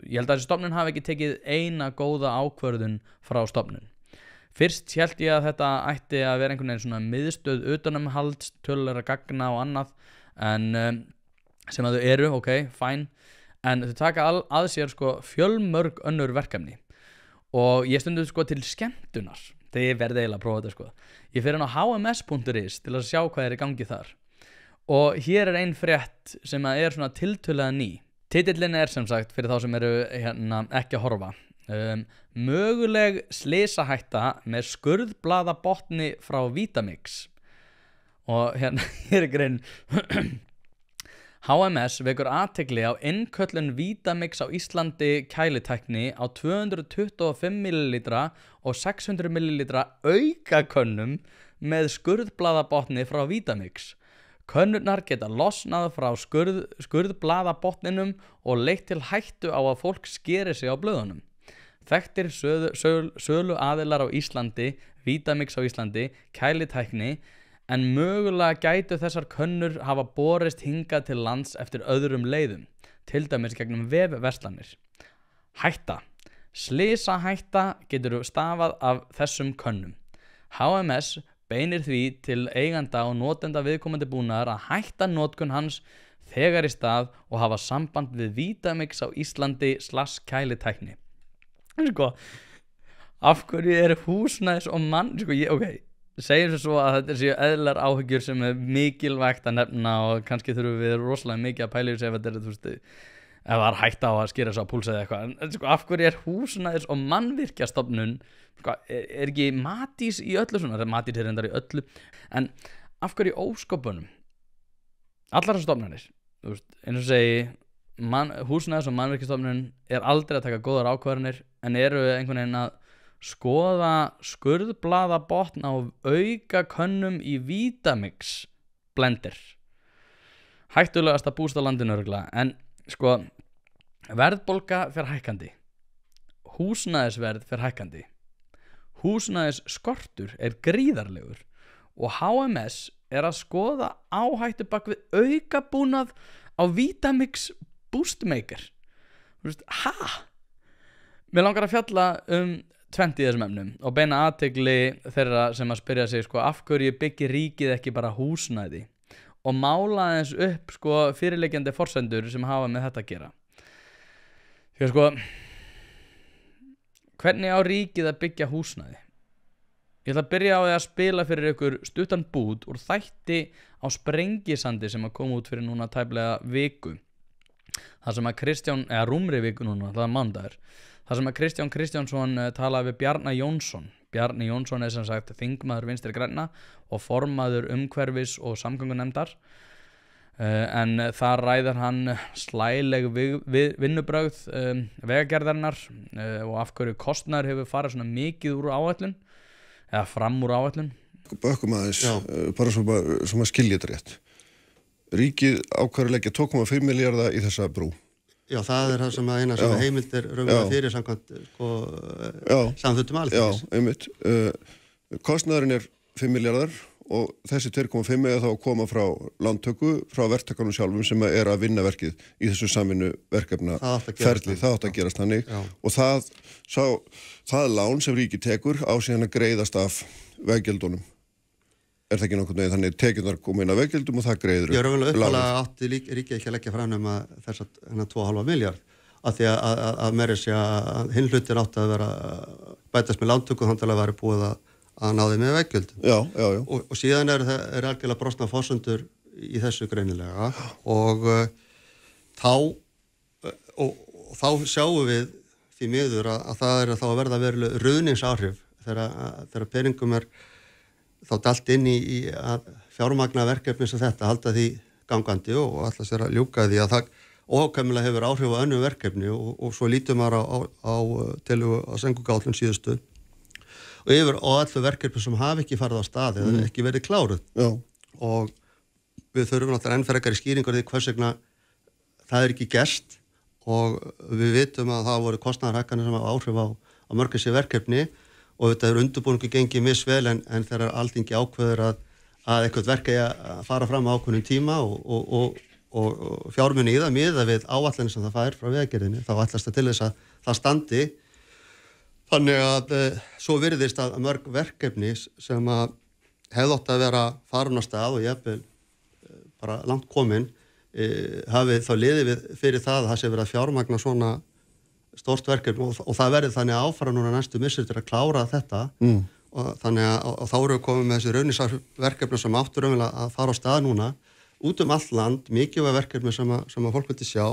ég held að þessi stofnun hafi ekki tekið eina góða ákvörðun frá stofnun. Fyrst held ég að þetta ætti að vera einhvern veginn svona miðstöð utanumhalds, tölulegra gagna og annað, en sem að þau eru, fæn, en þau taka að sér fjölmörg önnur verkefni og ég stundu til skemmtunar þegar ég verði eiginlega að prófa þetta. Ég fer inn á hms.is til að sjá hvað er í gangi þar og hér er ein frétt sem er svona tiltölulega ný. Titillinn er sem sagt, fyrir þá sem eru ekki að horfa, möguleg slysahætta með skurðblaðabotni frá Vitamix. Og hérna er grein HMS vekur athygli á innköllun Vitamix á Íslandi kælitækni á 225 ml og 600 ml aukakönnum með skurðblaðabotni frá Vitamix. Könnurnar geta losnað frá skurðblaðabotninum og leitt til hættu á að fólk skeri sig á blöðunum. Þekktir sölu aðilar á Íslandi, Vitamix á Íslandi, kælitækni, en mögulega gætu þessar könnur hafa borist hingað til lands eftir öðrum leiðum, til dæmis gegnum vefverslanir. Hætta. Slysahætta getur stafað af þessum könnum. HMS beinir því til eiganda og notenda viðkomandi búnaðar að hætta notkun hans þegar í stað og hafa samband við Vitamix á Íslandi /kælitækni. Sko, af hverju húsnæðis og mann, segjum svo að þetta séu eðlar áhyggjur sem mikilvægt að nefna og kannski þurfum við rosalega mikið að pæla í þessu ef það hætta á að skera svo að púlsa eða eitthvað, en af hverju húsnæðis og mannvirkjastofnun, ekki Matís í öllu svona, Matís reyndar í öllu, en af hverju óskopunum allar þessar stofnanir, eins og segi húsnæðis og mannvirkjastofnun aldrei að taka góðar ákvarðanir, en eru einhvern veginn að skoða skurðblaðabotn á aukakönnum í Vitamix blender. Hættulegasta búst á landinu örugglega, en sko verðbólga fer hækkandi, húsnæðisverð fer hækkandi, húsnæðisskortur gríðarlegur og HMS að skoða áhættu bak við aukabúnað á Vitamix Boostmaker. Mér langar að fjalla tvennt í þessum efnum og beina athygli þeirra sem að spyrja sig af hverju byggir ríkið ekki bara húsnæði og mála aðeins upp fyrirliggjandi forsendur sem hafa með þetta að gera. Því hvernig á ríkið að byggja húsnæði? Ég ætla að byrja á því að spila fyrir ykkur stuttan bút úr þætti á Sprengisandi sem að koma út fyrir núna tæplega viku. Það sem að rúmri viku núna, það mánudagur. Það sem að Kristján Kristjánsson talaði við Bjarna Jónsson. Bjarni Jónsson sem sagt þingmaður Vinstri grænna og formaður umhverfis- og samgöngunefndar. En þar ræðir hann slæleg vinnubrögð vegagerðarinnar og af hverju kostnaður hefur farið svona mikið úr áætlun eða fram úr áætlun. Bökkum aðeins, bara sem að skilja þetta rétt. Ríkið ákveður að leggja 2,5 milljarða í þessa brú. Já, það það sem að eina sem heimildir raunverulega fyrir samkvæmt samþykktum Alþingis. Já, einmitt. Kostnaðurinn 5 milljarðar og þessi 2,5 eða þá að koma frá lántöku frá verktakanum sjálfum sem að vinna verkið í þessu samvinnu verkefna ferli. Það átt að gerast þannig. Og það lán sem ríkið tekur á síðan að greiðast af veggjöldunum. Það ekki nokkuð með þannig tekjurnar koma inn á veggjöldum og það greiður upp. Ég raunverulega uppalega átti ríkið ekki að leggja fram nema þessa 2,5 milljarð af því að meiri sé að hinn hlutin átti að vera bætast með lántöku þannig að væri búið að ná þeim með veggjöldum. Já. Og síðan algjörlega brostna forsendur í þessu greinilega og þá sjáum við því miður að það þá að verða veruleg ruðningsáhrif þegar peningum þá dalt inn í að fjármagna verkefni sem þetta, halda því gangandi og alltaf sér að ljúka því að það óhjákvæmilega hefur áhrif á önnur verkefni og svo lítum maður á samgönguáætlun síðustu og yfir á allu verkefni sem hafi ekki farið á stað eða ekki verið kláruð. Og við þurfum náttúrulega enn frekari skýringar því hvers vegna það ekki gerst og við vitum að það voru kostnaðarhækkanir sem hafa áhrif á mörg þessi verkefni og þetta undirbúningu gengið misvel en þegar Alþingi ákveður að eitthvað verk eigi að fara fram á ákveðnum tíma og fjármuni í það miðað við áætlanir sem það fær frá vegagerðinni, þá ætlast það til þess að það standi. Þannig að svo virðist að mörg verkefni sem að hefði átt að vera farin á stað og jafnvel bara langt komin hafi þá liðið við fyrir það að það sé verið að fjármagna svona stórt verkefni og það verður þannig áfara núna næstu missir til að klára þetta og þannig að þá eru við komið með þessi raunisarverkefni sem áttur raunverulega að fara á stað núna út allt land, mikilvæg verkefni sem að fólk vilti sjá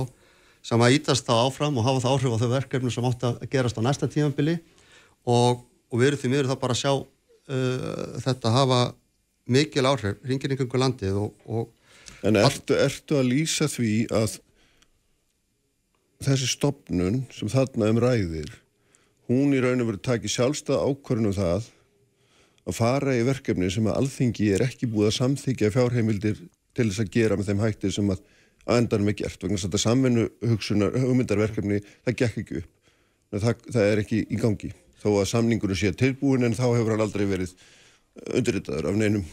sem að ítast þá áfram og hafa það áhrif á þau verkefni sem átt að gerast á næsta tímabili og við erum því miður þá bara að sjá þetta hafa mikil áhrif hringinn í kringum landið En ertu að lýsa því að þessi stofnun sem þarna ræðir, hún í raun og veru taki sjálfstæða ákvörðun það að fara í verkefni sem að Alþingi ekki búið að samþykkja fjárheimildir til þess að gera með þeim hættir sem að endanum gert, vegna þess að þetta samvinnu hugmyndarverkefni, það gekk ekki upp. Það ekki í gangi. Þó að samningurinn sé tilbúin en þá hefur hann aldrei verið undirritaður af neinum.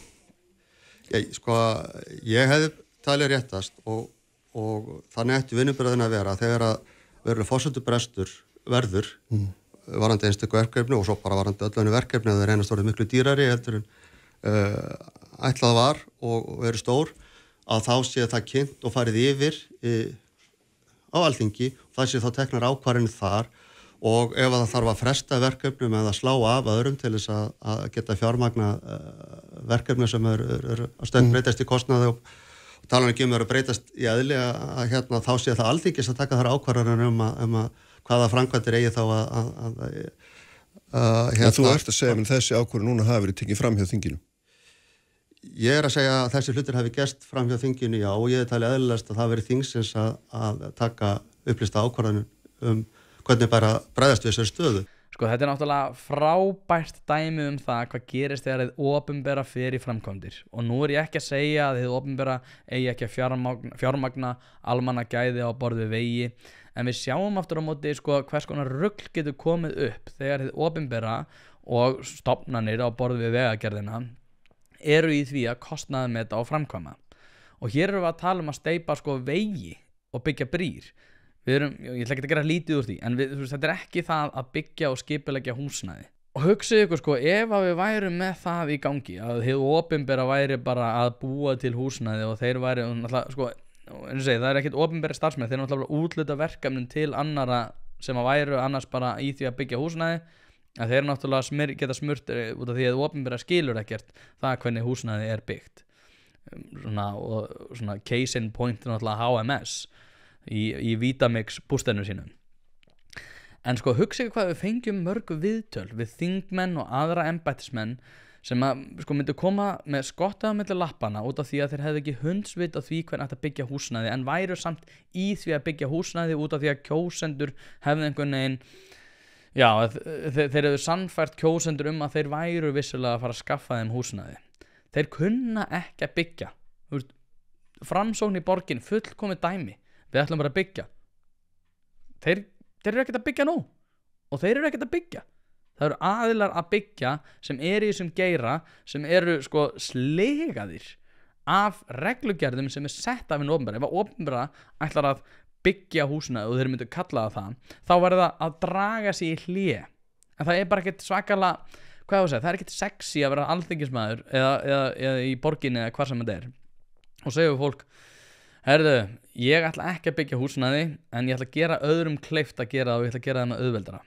Ég hefði talið réttast og þannig ætti vinnubröðin að vera þegar að verulega forsendubrestur verður varandi einstöku verkefni og svo bara varandi öllu verkefni að það reynast orðið miklu dýrari heldur en ætlað var og verið stór að þá sé það kynnt og farið yfir á Alþingi og það sé þá teknar ákvarðanir þar og ef það þarf að fresta verkefnum eða slá af öðrum til þess að geta fjármagna verkefni sem er að stönd breytast í kostnaði og talan ekki að breytast í eðli að þá sé það Alþingis að taka þar ákvarðanir um að hvaða framkvæmdir eigi þá En þú ert að segja að þessi ákvörðun núna hafi verið tekið fram hjá þinginu? Ég er að segja að þessi hlutir hafi gerst fram hjá þinginu, já, og ég er talið eðlilegast að það verið þingsins að taka upplýsta ákvarðanir hvernig bara bregðast við þessari stöðu. Þetta er náttúrulega frábært dæmi það hvað gerist þegar hið opinbera fer í framkvæmdir og nú er ég ekki að segja að hið opinbera eigi ekki að fjármagna almannagæði á borð við vegi en við sjáum aftur á móti hvers konar rugl getur komið upp þegar hið opinbera og stofnanir á borð við vegagerðina eru í því að kostnaðarmeta og framkvæma og hér erum við að tala um að steypa vegi og byggja brýr. Ég ætla ekki að gera lítið úr því en þetta er ekki það að byggja og skipuleggja húsnæði og hugsið ykkur ef að við værum með það í gangi að hið opinbera væri bara að búa til húsnæði og þeir væri það er ekkert opinberi starfsmenn, þeir náttúrulega útluta verkefnin til annara sem að væru annars bara í því að byggja húsnæði að þeir náttúrulega geta smurt út af því að opinbera skilur ekkert það hvernig húsnæði er byggt og case in point náttúrulega HMS í Vitamix bústenu sínum en hugsið hvað við fengjum mörg viðtöl við þingmenn og aðra embættismenn sem að myndu koma með skottaða milli lappana út af því að þeir hefðu ekki hundsvit á því hvernig ætti að byggja húsnæði en væru samt í því að byggja húsnæði út af því að kjósendur hefðu einhvern veginn þeir hefðu sannfært kjósendur að þeir væru vissulega að fara að skaffa þeim húsnæði. Þeir kunna ekki að byggja. Framsókn í borgin fullkomið dæmi. Við ætlum bara að byggja. Þeir eru ekkert að byggja nú og þeir eru ekkert að byggja. Það eru aðilar að byggja sem eru í þessum geira sem eru slegaðir af reglugerðum sem sett af hinn opinbera. Ef að opinbera ætlar að byggja húsnæði og þeir myndu kalla það þá verður það að draga sig í hlé en það er bara ekkert svakalega það er ekkert sexy að vera alþingismaður eða í borginni eða hvar sem þetta er og segjum fólk herðu, ég ætla ekki að byggja húsnæði en ég ætla að gera öðrum kleift að gera það og ég ætla að gera það með auðveldara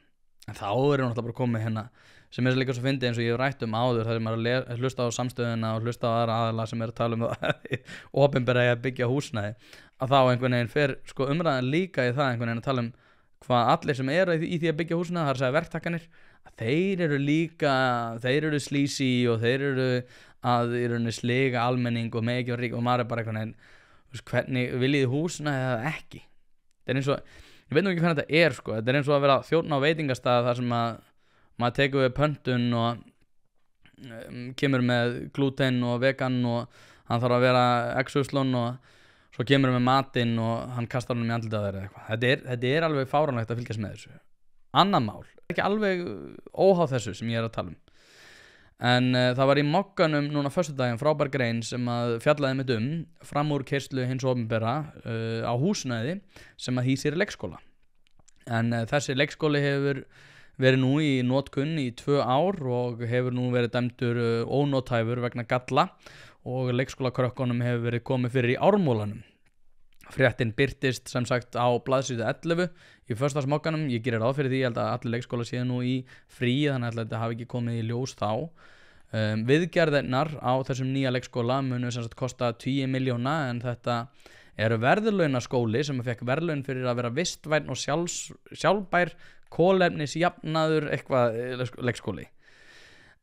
en þá erum náttúrulega bara komið hérna sem er líka svo fyndið eins og ég hef rætt áður þar er maður að hlusta á samstöðuna og hlusta á aðra aðala sem er að tala það opinbera að byggja húsnæði að þá einhvern veginn fer umræðan líka í það einhvern veginn að tala hvað allir sem eru í því að byggja húsnæði það er að segja verktakanir að þeir eru slísi og þeir eru að sliga almenning og með ekki og rík og maður er bara einhvern veginn hvernig viljið húsnæði eða ekki þetta er eins og ég veit nú ekki hvernig þetta er þetta er eins og að vera þjónn á veitingastað þar sem að maður tekur við pöntun og kemur með glúten og vegan og hann þarf að vera x-uslun og svo kemur með matinn og hann kastar hann í andlitið á þeir eða eitthvað þetta er alveg fáránlegt að fylgjast með þessu annað mál, ekki alveg óháð þessu sem ég er að tala en það var í Mogganum núna föstudaginn frábær grein sem að fjallaði mitt framúrkeyrslu hins opinbera á húsnæði sem að hýsir leikskóla en þessi leikskóli hefur verið nú í notkun í 2 ár og hefur nú verið dæmdur ónótæfur vegna galla og leikskólakrökkunum hefur verið komið fyrir í Ármúlanum. Fréttin birtist sem sagt á blaðsíðu 11 í föstudagsmogganum. Ég gerir ráð fyrir því, ég held að allir leikskóla séu nú í frí þannig að þetta hafi ekki komið í ljós þá. Viðgerðirnar á þessum nýja leikskóla munu sem sagt kosta 10 milljóna en þetta eru verðlaunaskóli sem fekk verðlaun fyrir að vera vistvænn og sjálfbær kolefnisjafnaður eitthvað leikskóli.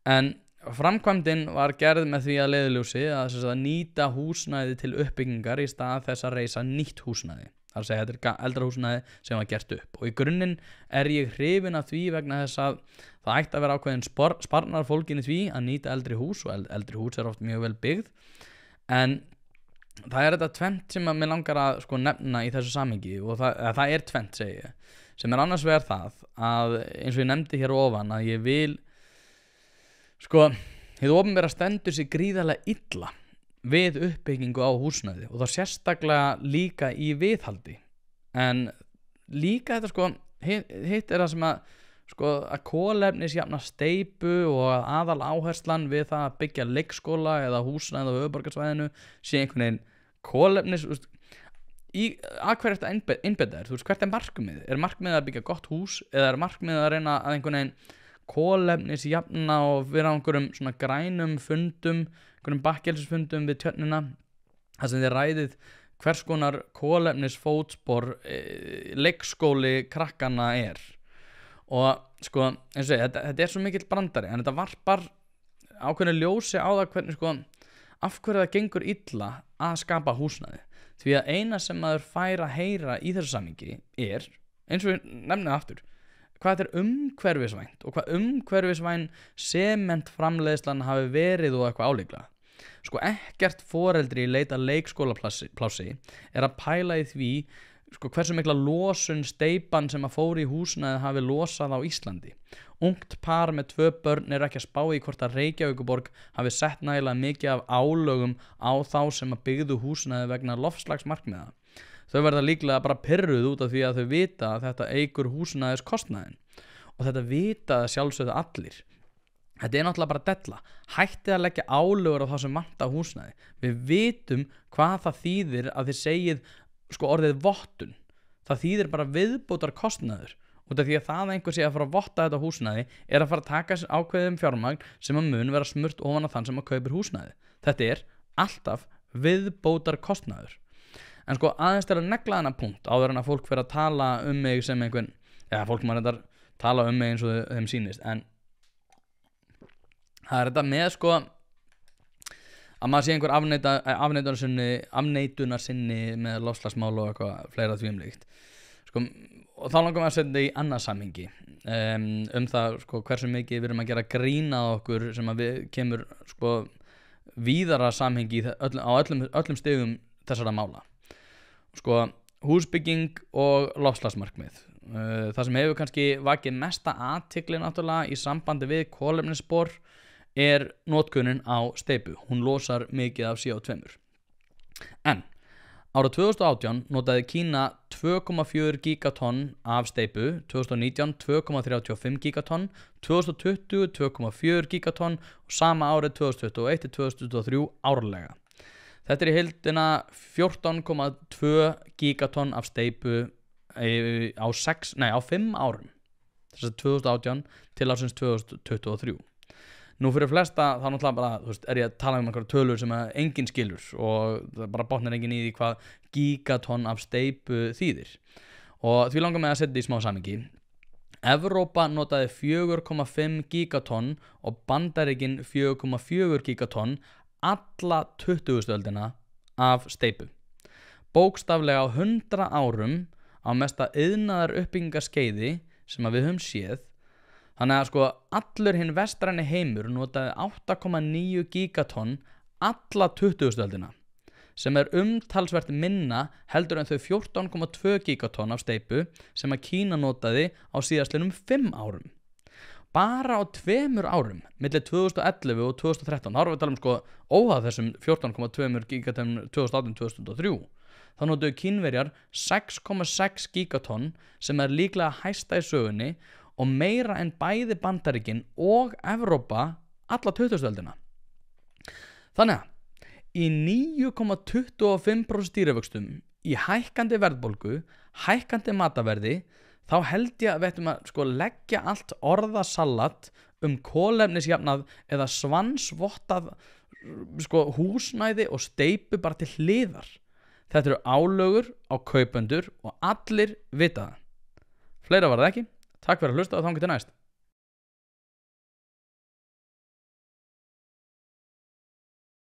En framkvæmdin var gerð með því að leiðarljósi að nýta húsnæði til uppbyggingar í stað þess að reisa nýtt húsnæði. Það segja þetta eldra húsnæði sem var gert upp. Og í grunninn ég hrifinn af því vegna þess að það ætti að vera ákveðin sparnar fólgin í því að nýta eldri hús, og eldri hús oft mjög vel byggð. En það þetta tvennt sem að mér langar að nefna í þessu samhengi, og það tvennt segi ég, sem annars vegar það að eins og ég nefndi hér ofan að ég vil hið opinbera stendur sig gríðarlega illa við uppbyggingu á húsnæði og það sérstaklega líka í viðhaldi. En líka þetta hitt það sem að kolefnisjafna steypu og aðal áherslan við það að byggja leikskóla eða húsnæði á höfuðborgarsvæðinu sé einhvern veginn kolefnis að hverju þetta einbetta hvert markmið? Markmið að byggja gott hús eða markmið að reyna að einhvern veginn kolefnisjafna og vera á einhverjum svona grænum fundum, einhverjum bakkelsisfundum við tjörnina þar sem þið ræðið hvers konar kolefnisfótspor leikskóli krakkana og eins og þetta svo mikill brandari en þetta varpar ákveðnu ljósi á það hvernig af hverju það gengur illa að skapa húsnæði því að eina sem maður fær að heyra í þessu samhengi eins og ég nefnið aftur hvað þetta umhverfisvænt og hvað umhverfisvæn sementframleiðslan hafi verið og eitthvað álíklega. Ekkert foreldri í leita leikskólaplássi að pæla í því hversu mikla losun steypan sem að fór í húsnæði hafi losað á Íslandi. Ungt par með 2 börn ekki að spá í hvort að Reykjavíkurborg hafi sett nægilega mikið af álögum á þá sem að byggðu húsnæði vegna loftslagsmarkmiða. Þau verða líklega bara pirruð út af því að þau vita að þetta eykur húsnæðiskostnaðinn og þetta vita það sjálfsögðu allir. Þetta náttúrulega bara della. Hættið að leggja álögur á það sem vantar húsnæði. Við vitum hvað það þýðir að þið segið orðið vottun. Það þýðir bara viðbótar kostnaður út af því að það að einhver sé að fara að votta þetta húsnæði að fara að taka ákveðum fjármagn sem að mun vera smurt ofan á þann sem að kaupir húsnæði. Þetta alltaf viðbótar kostnaður. En aðeins til að negla þennan punkt áður en að fólk fyrir að tala mig sem einhvern fólk maður reyndar tala mig eins og þeim sýnist en það þetta með að maður sé einhver afneitunar sinni með loftslagsmál og eitthvað fleira því líkt og þá langar maður að setja þetta í annað samhengi það hversu mikið við erum að gera grína á okkur sem að við kemur víðara samhengi á öllum stigum þessara mála húsbygging og loftslagsmarkmið það sem hefur kannski vakið mesta athygli náttúrulega í sambandi við kolefnisspor notkunin á steypu hún losar mikið af CO2 en árið 2018 notaði Kína 2,4 gigatonn af steypu 2019 2,35 gigatonn 2020 2,4 gigatonn og sama árið 2021 til 2023 árlega. Þetta í heildina 14,2 gigatonn af steypu á 5 árum. Þess að 2018 til ársins 2023. Nú fyrir flesta þá náttúrulega bara, ég að tala einhverja tölur sem enginn skilur og það bara botnar enginn í því hvað gigatonn af steypu þýðir. Og því langar mig að setja þetta í smá samhengi. Evrópa notaði 4,5 gigatonn og Bandaríkin 4,4 gigatonn alla 20. öldina af steypu. Bókstaflega á 100 árum á mesta iðnaðar uppbyggingarskeiði sem við höfum séð. Þannig að allur hinn vestræni heimur notaði 8,9 gigatonn alla 20. öldina sem umtalsvert minna heldur en þau 14,2 gigatonn af steypu sem að Kína notaði á síðastliðnum 5 árum. Bara á 2 árum, milli 2011 og 2013, þá erum við að tala óhað þessum 14,2 gigatonn 2018-2023, þá notuðu Kínverjar 6,6 gigatonn sem líklega hæsta í sögunni og meira en bæði Bandaríkin og Evrópa alla 20. öldina. Þannig að í 9,25% stýrivöxtum í hækkandi verðbólgu, hækkandi mataverði þá held ég að við ættum að leggja allt orðasalat kolefnisjafnað eða svansvottað húsnæði og steypu bara til hliðar. Þetta eru álögur á kaupendur og allir vita það. Fleira var það ekki. Takk fyrir að hlusta og þangað til næst.